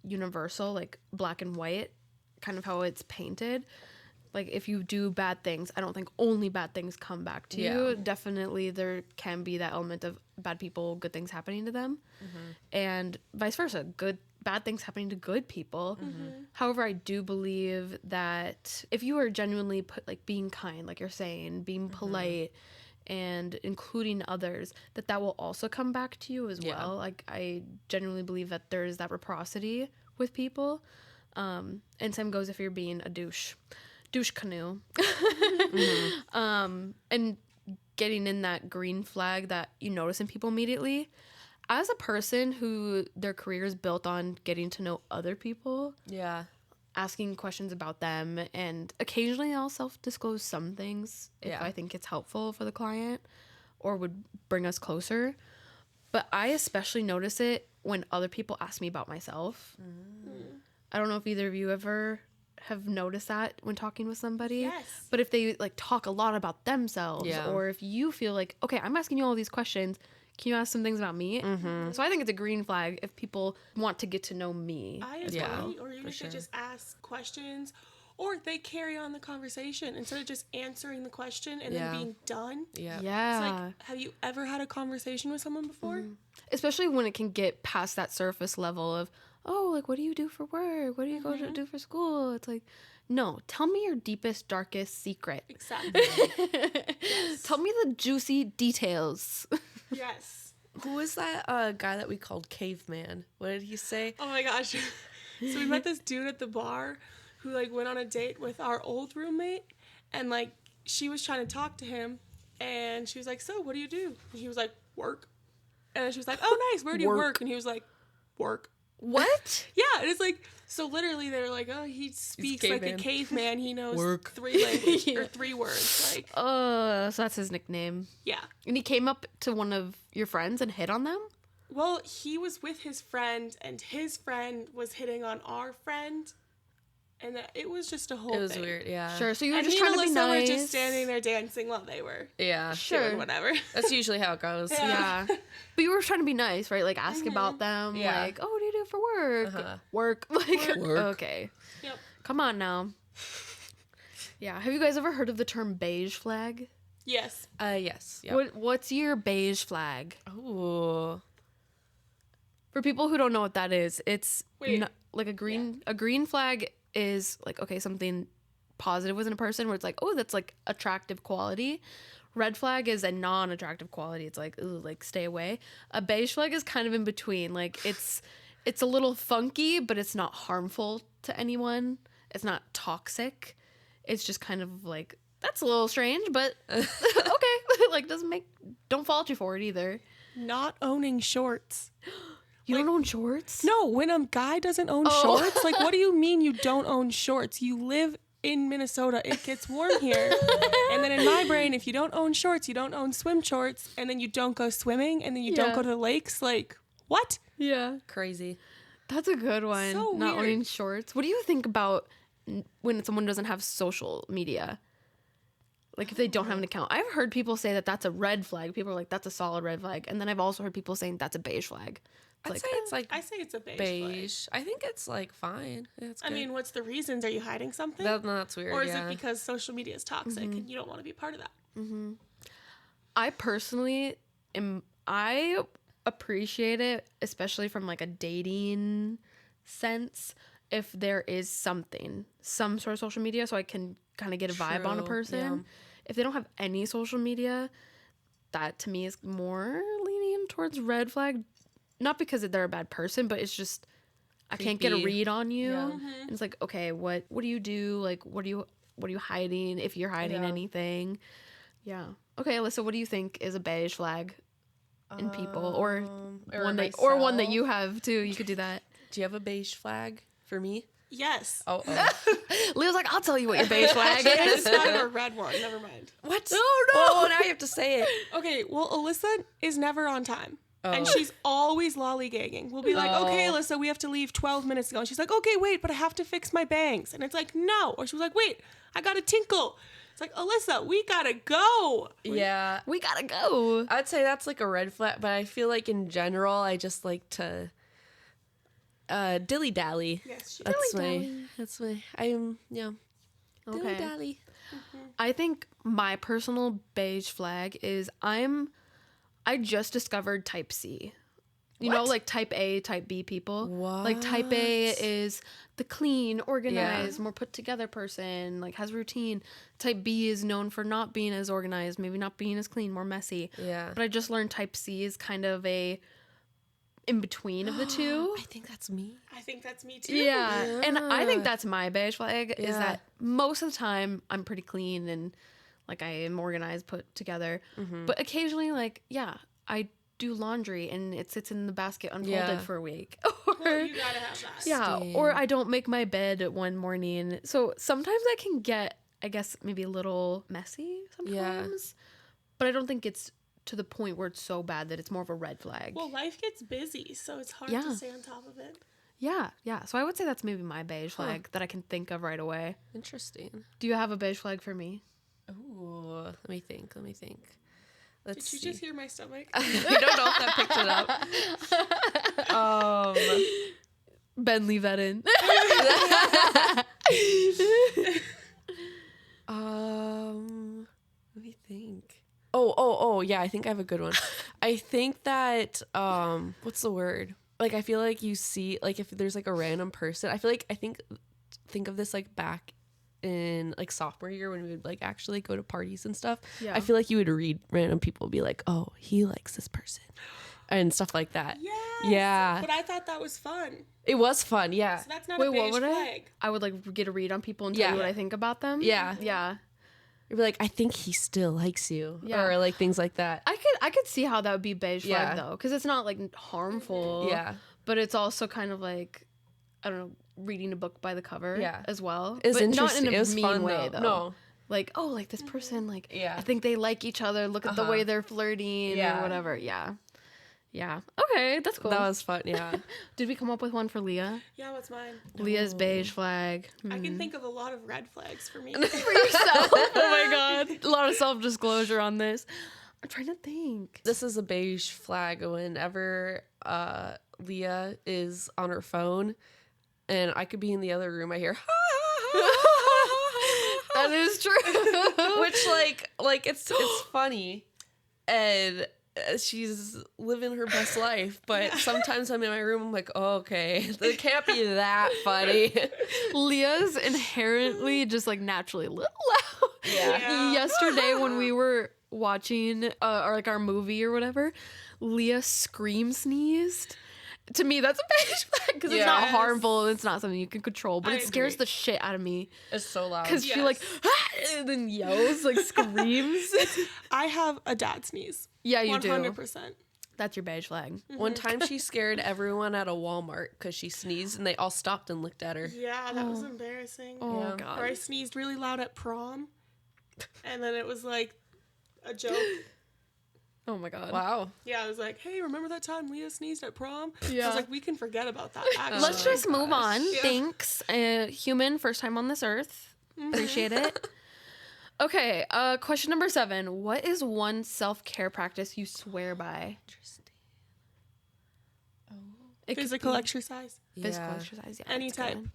universal, like black and white, kind of how it's painted. Like if you do bad things, I don't think only bad things come back to you. Yeah. Definitely there can be that element of bad people, good things happening to them. And vice versa, bad things happening to good people. However, I do believe that if you are genuinely being kind, like you're saying, being polite and including others, that will also come back to you as well. Like I genuinely believe that there is that reciprocity with people. And same goes if you're being a douche canoe. And getting in that green flag that you notice in people immediately. As a person who their career is built on getting to know other people, Yeah. asking questions about them, and occasionally I'll self-disclose some things if I think it's helpful for the client or would bring us closer. But I especially notice it when other people ask me about myself. I don't know if either of you ever have noticed that when talking with somebody. Yes. But if they talk a lot about themselves, Yeah. or if you feel like, okay, I'm asking you all these questions, can you ask some things about me? So I think it's a green flag if people want to get to know me. I agree. Yeah, Or even for if sure. they just ask questions, or they carry on the conversation instead of just answering the question and Yeah. then being done. Yeah. Yeah. It's like, have you ever had a conversation with someone before? Especially when it can get past that surface level of, oh, like, what do you do for work? What do you go to do for school? It's like, no, tell me your deepest, darkest secret. Exactly. Tell me the juicy details. Yes. Who was that guy that we called Caveman? What did he say? Oh my gosh. So we met this dude at the bar who went on a date with our old roommate, and she was trying to talk to him, and she was like, so what do you do? And he was like, work. And then she was like, oh nice, where do you work? And he was like, work. What? Yeah, and it's so literally they're like, oh, he speaks like a caveman. caveman. He knows Work. 3 languages or 3 words. So that's his nickname. Yeah. And he came up to one of your friends and hit on them? Well, he was with his friend, and his friend was hitting on our friend, and it was just a whole It was thing. weird. Yeah. Sure, so you were And just me trying and to be Alyssa nice. were just standing there dancing while they were Yeah. Sure. doing whatever. That's usually how it goes. Yeah. But you were trying to be nice, right? Like, ask about them. Yeah. Like, oh, what do you do for work? Uh-huh. Work. Like, Work. okay. Yep. Come on now. Yeah. Have you guys ever heard of the term beige flag? Yes. Yes. Yeah. What's your beige flag? Oh. For people who don't know what that is, it's Wait. like a green flag is like, okay, something positive within a person where it's like, oh, that's like attractive quality. Red flag is a non-attractive quality. It's like, ooh, like stay away. A beige flag is kind of in between. Like it's a little funky, but it's not harmful to anyone. It's not toxic. It's just kind of like, that's a little strange, but okay. Like don't fault you for it either. Not owning shorts. You don't own shorts? No, when a guy doesn't own shorts, like, what do you mean you don't own shorts? You live in Minnesota. It gets warm here. And then in my brain, if you don't own shorts, you don't own swim shorts, and then you don't go swimming, and then you don't go to the lakes, like, what? Yeah. Crazy. That's a good one. So Not weird. owning shorts. What do you think about when someone doesn't have social media? Like if they don't have an account. I've heard people say that that's a red flag. People are like, that's a solid red flag. And then I've also heard people saying that's a beige flag. I'd say it's like I say it's a beige. beige. I think it's like fine. It's I good. mean, what's the reasons? Are you hiding something? That's weird. Or is yeah. it because social media is toxic and you don't want to be part of that? I personally I appreciate it, especially from like a dating sense, if there is some sort of social media so I can kind of get a vibe on a True, person. yeah. If they don't have any social media, that to me is more leaning towards red flag. Not because they're a bad person, but it's just I can't get a Creepy. read on you. Yeah. And it's like, okay, what do you do? Like what are you hiding if you're hiding Yeah. anything? Yeah. Okay, Alyssa, what do you think is a beige flag in people or one that you have too? You could do that. Do you have a beige flag for me? Yes. Oh. Leah's like, I'll tell you what your beige flag I is. just thought of a red one. Never mind. What? Oh, no. Oh, now you have to say it. Okay, well, Alyssa is never on time. And Oh. she's always lollygagging. We'll be like, okay, Alyssa, we have to leave 12 minutes ago. And she's like, okay, wait, but I have to fix my bangs. And it's like, no. Or she was like, wait, I got to tinkle. It's like, Alyssa, we got to go. Yeah. We gotta go. I'd say that's like a red flag, but I feel like in general, I just like to dilly dally. Yes, she That's my, I'm, yeah. Dilly Okay. dally. I think my personal beige flag is I just discovered type C. You know, What? like type A, type B people. Like type A is the clean, organized, more put together person, like has routine. Type B is known for not being as organized, maybe not being as clean, more messy. Yeah. But I just learned type C is kind of a in between of the two. I think that's me. I think that's me too. Yeah. And I think Yeah. that's my beige flag is Yeah. that most of the time I'm pretty clean and like I am organized, put together. But occasionally, like, yeah, I do laundry and it sits in the basket unfolded Yeah. for a week. Well, you got to have that. Yeah, or I don't make my bed one morning. So sometimes I can get, I guess, maybe a little messy sometimes. But I don't think it's to the point where it's so bad that it's more of a red flag. Well, life gets busy, so it's hard Yeah. to stay on top of it. Yeah. So I would say that's maybe my beige flag that I can think of right away. Interesting. Do you have a beige flag for me? Ooh, let me think. Let's Did you see. just hear my stomach? I don't know if that picked it up. Ben, leave that in. Let me think. Oh, yeah, I think I have a good one. I think that, what's the word? Like, I feel like you see, like, if there's, like, a random person, think of this, like, back in, like, sophomore year when we would, like, actually go to parties and stuff. Yeah. I feel like you would read random people be like, oh, he likes this person and stuff like that. Yes. Yeah. But I thought that was fun. It was fun, yeah. So that's not Wait, a what beige would flag. I would like get a read on people and tell Yeah. you what I think about them. Yeah. Yeah. You'd be like, I think he still likes you. Yeah. Or, like, things like that. I could see how that would be beige Yeah. flag though, because it's not like harmful. Yeah. But it's also kind of like, I don't know, reading a book by the cover. Yeah. As well. It was but interesting. Not in a It was mean fun, way though. though. No. Like, oh, like this person, like, Yeah. I think they like each other. Look at the way they're flirting Yeah. or whatever. Yeah. Yeah. Okay, that's cool. That was fun, yeah. Did we come up with one for Leah? Yeah, what's mine? Leah's beige flag. I can think of a lot of red flags for me. For yourself. Oh my god. A lot of self-disclosure on this. I'm trying to think. This is a beige flag whenever Leah is on her phone and I could be in the other room. I hear, That is true. Which it's funny, and she's living her best life. But sometimes I'm in my room, I'm like, oh, okay, it can't be that funny. Leah's inherently just like naturally a little loud. Yeah. Yesterday when we were watching our movie or whatever, Leah sneezed. To me, that's a beige flag because it's not Yes. harmful. It's not something you can control, but I it scares agree. the shit out of me It's so loud. because she like and then yells, like screams. I have a dad sneeze. Yeah, you do. 100%. That's your beige flag. One time she scared everyone at a Walmart because she sneezed and they all stopped and looked at her. Yeah, that was embarrassing. Oh Yeah. Or god. I sneezed really loud at prom, and then it was like a joke. Oh my god. Wow. Yeah, I was like, hey, remember that time Leah sneezed at prom? Yeah. I was like, we can forget about that, actually. Let's just move on. Yeah. Thanks. Human, first time on this earth. Appreciate it. Okay, question number 7. What is one self-care practice you swear by? Interesting. It could Physical be exercise. physical Yeah. exercise. Yeah, Any that's type. good.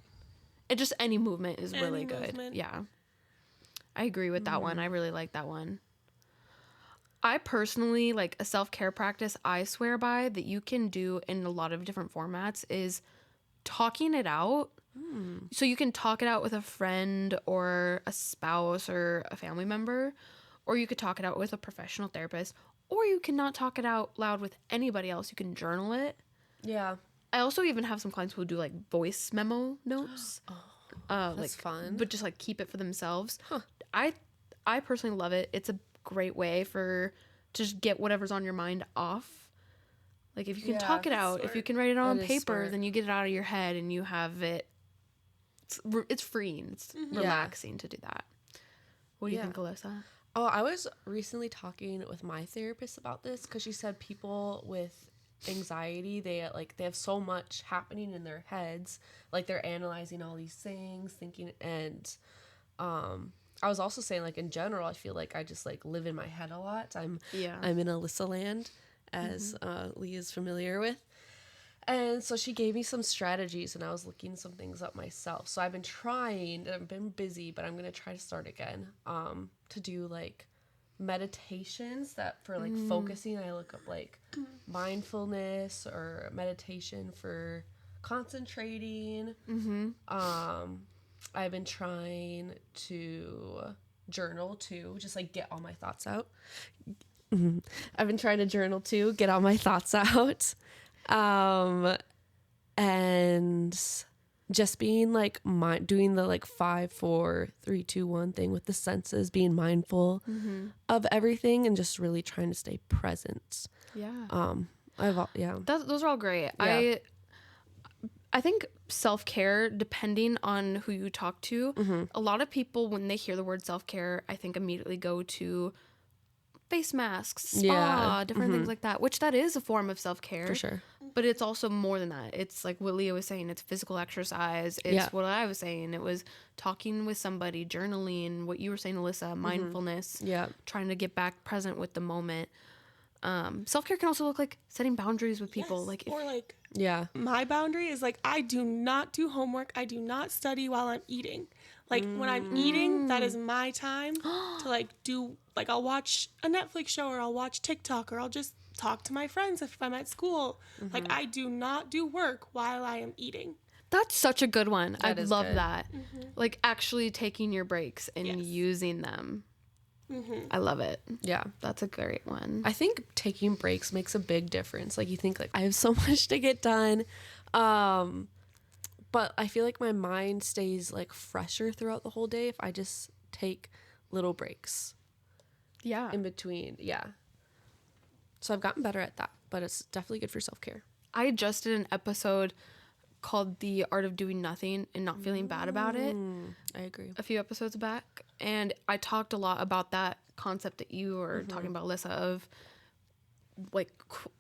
It just any movement is really Any good. movement. Yeah. I agree with that one. I really like that one. I personally like a self-care practice I swear by that you can do in a lot of different formats is talking it out. So you can talk it out with a friend or a spouse or a family member, or you could talk it out with a professional therapist, or you can not talk it out loud with anybody else. You can journal it. Yeah. I also even have some clients who do like voice memo notes. That's fun. But just like keep it for themselves. Huh. I personally love it. It's a great way to just get whatever's on your mind off. Like if you can Yeah, talk it that's out, if you smart. can write it on That is paper, smart. then you get it out of your head and you have it. It's freeing. It's relaxing to do that. What do you Yeah. think, Alyssa? Oh, I was recently talking with my therapist about this because she said people with anxiety, they have so much happening in their heads, like they're analyzing all these things, thinking, and I was also saying like in general, I feel like I just like live in my head a lot. I'm in Alyssa land, as Leah's familiar with. And so she gave me some strategies and I was looking some things up myself. So I've been trying, and I've been busy, but I'm going to try to start again to do like meditations that for like focusing. I look up like mindfulness or meditation for concentrating. I've been trying to journal too, just like get all my thoughts out. I've been trying to journal too, get all my thoughts out. And just being like doing the like 5, 4, 3, 2, 1 thing with the senses, being mindful of everything and just really trying to stay present. Yeah. Yeah. Those are all great. Yeah. I think self-care, depending on who you talk to, a lot of people, when they hear the word self-care, I think immediately go to face masks, spa, Yeah. different things like that, which that is a form of self-care. For sure. But it's also more than that. It's like what Leah was saying. It's physical exercise. It's Yeah. what I was saying. It was talking with somebody, journaling, what you were saying, Alyssa, mindfulness, Yeah. trying to get back present with the moment. Self-care can also look like setting boundaries with people. Yes. Like if, Or like Yeah. my boundary is like I do not do homework. I do not study while I'm eating. Like when I'm eating, that is my time to like do like I'll watch a Netflix show or I'll watch TikTok or I'll just talk to my friends if I'm at school. Like I do not do work while I am eating. that's such a good one. I That is love good. that. Like actually taking your breaks and Yes. using them. I love it. Yeah. That's a great one. I think taking breaks makes a big difference. Like you think like I have so much to get done. But I feel like my mind stays like fresher throughout the whole day if I just take little breaks yeah. in between. Yeah. So I've gotten better at that, but it's definitely good for self-care. I just did an episode called The Art of Doing Nothing and Not Feeling Bad About It I agree. a few episodes back. And I talked a lot about that concept that you were talking about, Alyssa, of like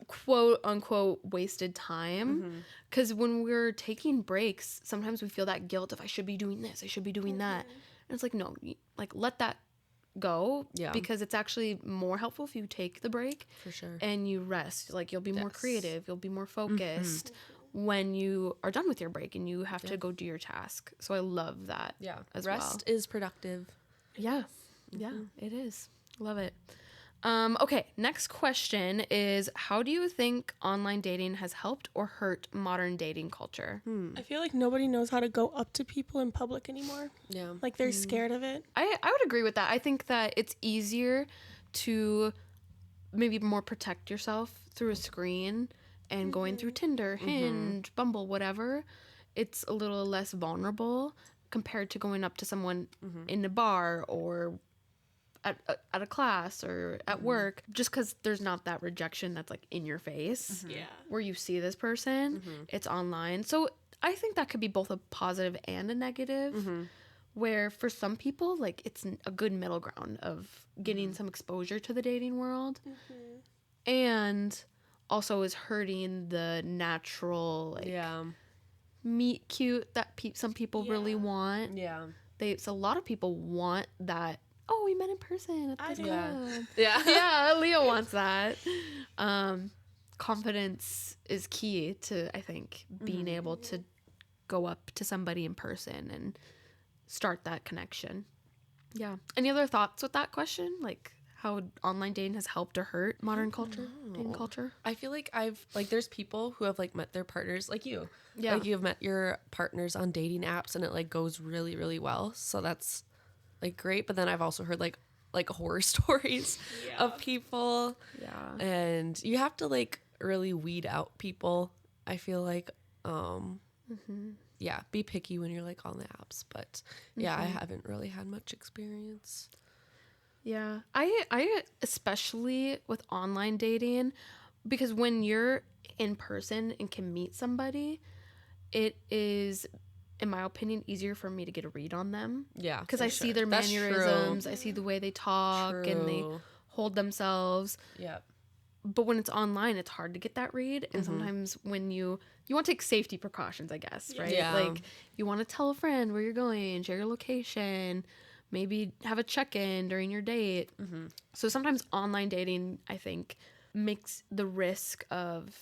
quote unquote wasted time. Because when we're taking breaks, sometimes we feel that guilt of I should be doing this, I should be doing that. And it's like, no, like let that go. Yeah. Because it's actually more helpful if you take the break For sure. and you rest. Like you'll be more Yes. creative, you'll be more focused when you are done with your break and you have to go do your task. So I love that. Yeah. as Rest well. is productive. Yeah. Yeah, it is. Love it. Okay, next question is, how do you think online dating has helped or hurt modern dating culture? I feel like nobody knows how to go up to people in public anymore. Yeah. Like they're scared of it. I would agree with that. I think that it's easier to maybe more protect yourself through a screen and going through Tinder, Hinge, Bumble, whatever. It's a little less vulnerable compared to going up to someone in a bar or at a class or at work, just because there's not that rejection that's like in your face Yeah. where you see this person. It's online. So I think that could be both a positive and a negative, where for some people, like, it's a good middle ground of getting some exposure to the dating world and also is hurting the natural, like, Yeah. meet cute that some people really want. Yeah. So a lot of people want that. Oh, we met in person at the club. Yeah. Yeah, Leah wants that. Confidence is key to, I think, being able to go up to somebody in person and start that connection. Yeah. Any other thoughts with that question? Like how online dating has helped or hurt modern culture, dating culture? I feel like there's people who have like met their partners, like you. Yeah. Like you've met your partners on dating apps and it like goes really, really well. So that's like great. But then I've also heard like horror stories of people. Yeah. And you have to like really weed out people. I feel like, yeah, be picky when you're like on the apps. But yeah, I haven't really had much experience. Yeah. I especially with online dating, because when you're in person and can meet somebody, it is, in my opinion, easier for me to get a read on them. Yeah. Because for I see sure. their That's mannerisms, true. I see the way they talk and they True. hold themselves. Yeah. But when it's online, it's hard to get that read. And sometimes when you want to take safety precautions, I guess, right? Yeah. Like you want to tell a friend where you're going, share your location, maybe have a check-in during your date. So sometimes online dating, I think, makes the risk of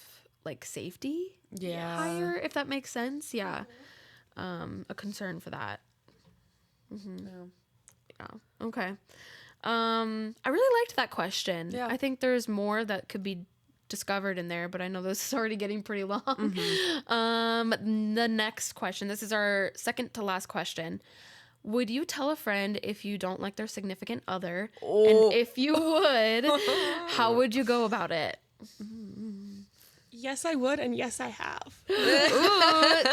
like safety Yeah. higher, if that makes sense. Yeah. A concern for that. Yeah. Okay. I really liked that question. Yeah. I think there's more that could be discovered in there, but I know this is already getting pretty long. The next question, this is our second to last question. Would you tell a friend if you don't like their significant other? And if you would, how would you go about it? Yes, I would, and yes, I have. Ooh,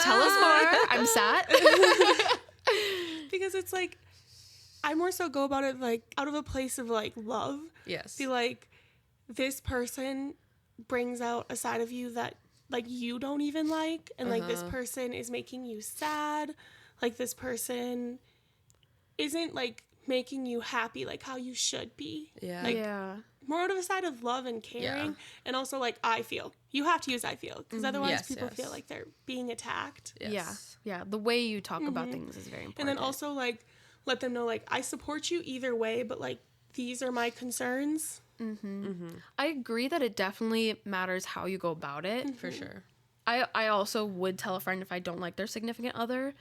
tell us more. I'm sat. Because it's like, I more so go about it like out of a place of like love. Yes. Be like, this person brings out a side of you that like you don't even like, and like this person is making you sad. Like this person isn't like making you happy like how you should be. Yeah. Like, Yeah. more out of a side of love and caring. Yeah. And also like I feel. You have to use I feel, because otherwise Yes, people yes. feel like they're being attacked. Yes. Yeah. The way you talk about things is very important. And then also like let them know like I support you either way, but like these are my concerns. I agree that it definitely matters how you go about it. For sure. I also would tell a friend if I don't like their significant other.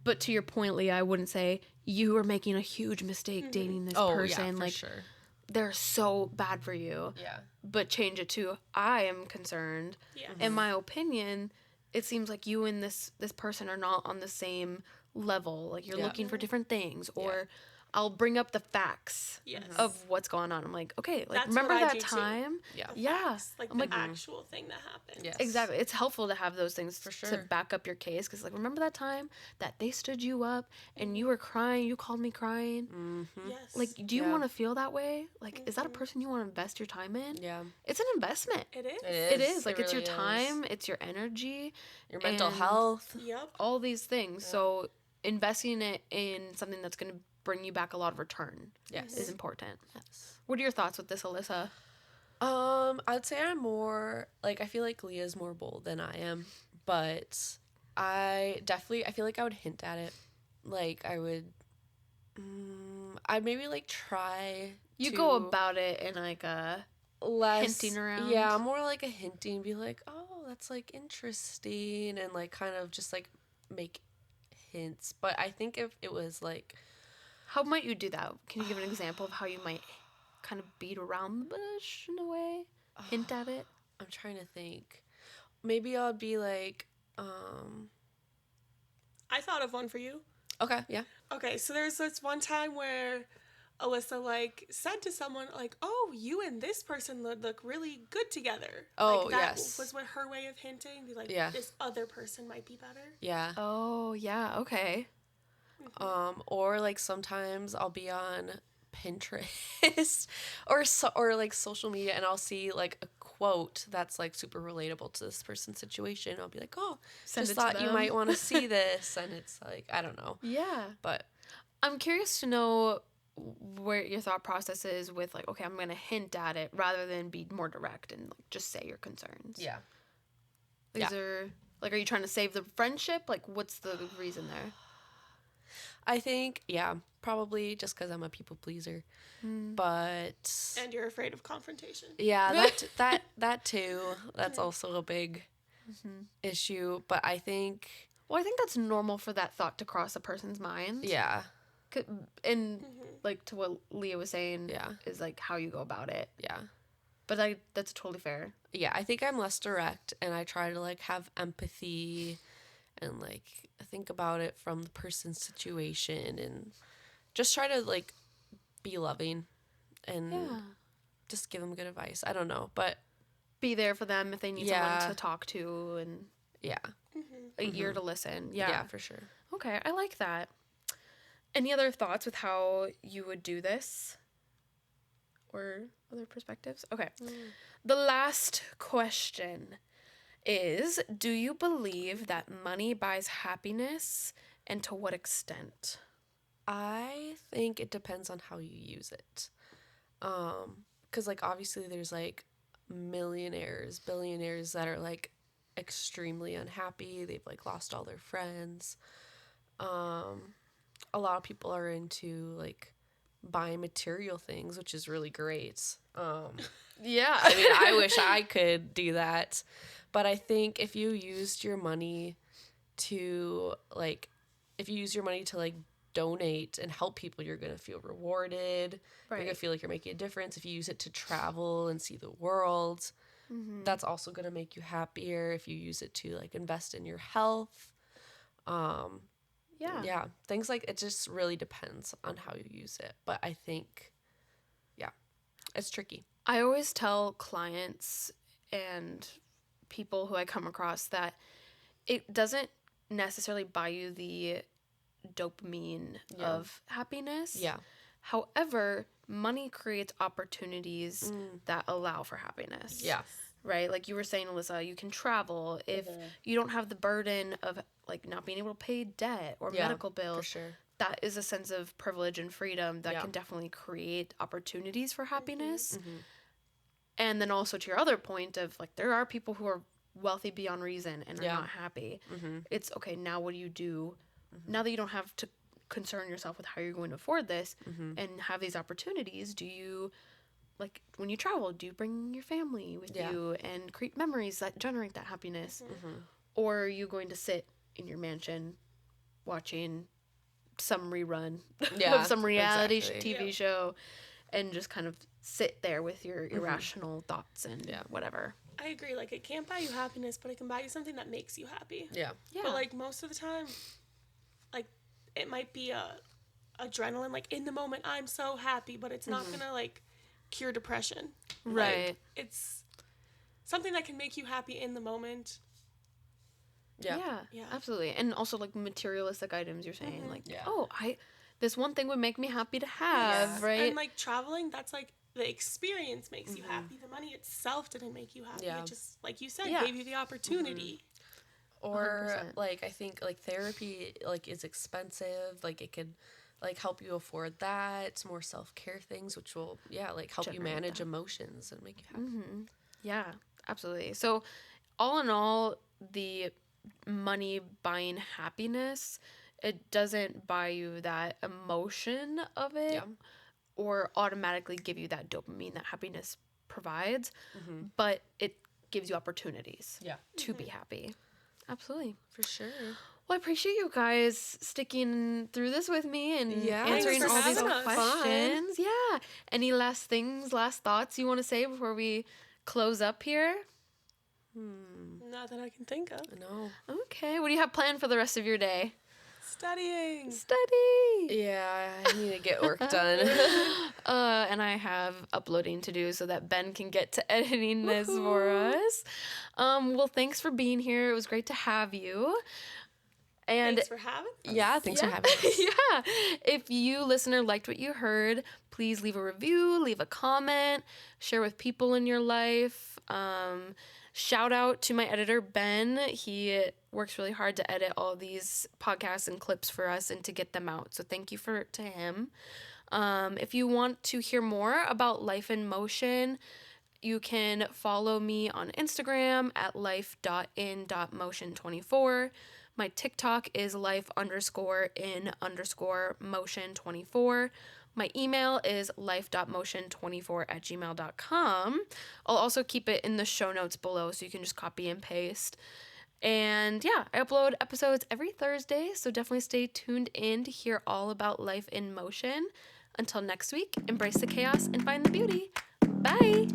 But to your point, Leah, I wouldn't say you are making a huge mistake dating this person. Yeah, for like sure. they're so bad for you. Yeah. But change it to I am concerned. Yeah. In my opinion, it seems like you and this person are not on the same level. Like you're looking for different things, or I'll bring up the facts Yes. of what's going on. I'm like, okay, like That's remember what I that do too. time? Yeah. Yeah. Like I'm the like, actual thing that happened. Yes. exactly. It's helpful to have those things to sure. back up your case. Because, like, remember that time that they stood you up and you were crying, you called me crying? Yes. Like, do you Yeah. want to feel that way? Like, is that a person you want to invest your time in? Yeah. It's an investment. it is. It is. Like, it's your really is. time, it's your energy, Your mental and health. Yep. all these things. So, investing it in something that's going to bring you back a lot of return Yes. is important. What are your thoughts with this, Alyssa? I'd say I'm more like I feel like Leah's more bold than I am, but I feel like I would hint at it. Like I would, I'd maybe like try. You to go about it in like a less hinting around? Yeah, more like a hinting. Be like, oh, that's like interesting, and like kind of just like make hints. But I think if it was like How might you do that? Can you give an example of how you might kind of beat around the bush in a way? Hint at it? I'm trying to think. Maybe I'll be like, I thought of one for you. okay, yeah. Okay, so there's this one time where Alyssa, like, said to someone, like, oh, you and this person would look really good together. Oh, like, that yes. was what her way of hinting. Be like, Yeah. this other person might be better. Yeah. Oh, yeah, okay. Or like sometimes I'll be on Pinterest or like social media and I'll see like a quote that's like super relatable to this person's situation. I'll be like, oh, Send just it to thought you them. might want to see this. And it's like, I don't know. Yeah. But I'm curious to know where your thought process is with like, okay, I'm going to hint at it rather than be more direct and like just say your concerns. yeah. Is there, like, are you trying to save the friendship? Like, what's the reason there? I think, yeah, probably just because I'm a people pleaser. But And you're afraid of confrontation. yeah, that too. That's also a big issue. But I think, Well, I think that's normal for that thought to cross a person's mind. yeah, And like to what Leah was saying, Yeah. is like how you go about it. yeah. But that's totally fair. Yeah, I think I'm less direct and I try to like have empathy and like think about it from the person's situation and just try to like be loving and Yeah. just give them good advice. I don't know, but Be there for them if they need Yeah. someone to talk to and yeah. a ear to listen. Yeah, for sure. Okay, I like that. Any other thoughts with how you would do this? Or other perspectives? Okay. The last question is, do you believe that money buys happiness, and to what extent? I think it depends on how you use it. 'Cause like obviously there's like millionaires, billionaires that are like extremely unhappy. They've like lost all their friends. A lot of people are into like buying material things, which is really great. Yeah. I mean, I wish I could do that. But I think if you used your money to like donate and help people, you're going to feel rewarded. You're going to feel like you're making a difference. If you use it to travel and see the world, that's also going to make you happier. If you use it to like invest in your health. Yeah, things like it just really depends on how you use it. But I think, yeah, it's tricky. I always tell clients and people who I come across that it doesn't necessarily buy you the dopamine of happiness. Yeah. However, money creates opportunities that allow for happiness. Yeah. Right? Like you were saying, Alyssa, you can travel if you don't have the burden of like not being able to pay debt or medical bills. For sure. That is a sense of privilege and freedom that can definitely create opportunities for happiness. And then also to your other point of like there are people who are wealthy beyond reason and are not happy. It's okay, now what do you do? Now that you don't have to concern yourself with how you're going to afford this and have these opportunities, do you, like when you travel, do you bring your family with you and create memories that generate that happiness? Or are you going to sit in your mansion watching some rerun of some reality TV show and just kind of sit there with your irrational thoughts and whatever? I agree. Like, it can't buy you happiness, but it can buy you something that makes you happy. Yeah. But, like, most of the time, like, it might be adrenaline. Like, in the moment, I'm so happy, but it's not going to, like, cure depression. Right. Like, it's something that can make you happy in the moment. Yeah, Yeah. absolutely. And also like materialistic items you're saying like, Yeah. oh, this one thing would make me happy to have, right? And, like, traveling, that's, like, the experience makes you happy. The money itself didn't make you happy. Yeah. It just, like you said, Yeah. gave you the opportunity. Or 100%. like I think like therapy like is expensive. Like it could like help you afford that. It's more self-care things which will like help you Generate manage that. emotions and make you happy. Yeah, absolutely. So all in all, the money buying happiness, it doesn't buy you that emotion of it Yeah. or automatically give you that dopamine that happiness provides, but it gives you opportunities Yeah. to be happy. Absolutely. For sure. Well, I appreciate you guys sticking through this with me and answering Thanks for all these having us. questions. Yeah. Any last thoughts you want to say before we close up here? Not that I can think of. No. Okay. What do you have planned for the rest of your day? Studying. Study. Yeah, I need to get work done. And I have uploading to do so that Ben can get to editing this for us. Well, thanks for being here. It was great to have you. And Thanks for having us. Yeah, thanks for having us. yeah. If you, listener, liked what you heard, please leave a review, leave a comment, share with people in your life. Shout out to my editor, Ben. He works really hard to edit all these podcasts and clips for us and to get them out. So thank you to him. If you want to hear more about Life in Motion, you can follow me on Instagram at life.in.motion24. My TikTok is life_in_motion24. My email is life.motion24@gmail.com. I'll also keep it in the show notes below so you can just copy and paste. And yeah, I upload episodes every Thursday, so definitely stay tuned in to hear all about Life in Motion. Until next week, embrace the chaos and find the beauty. Bye!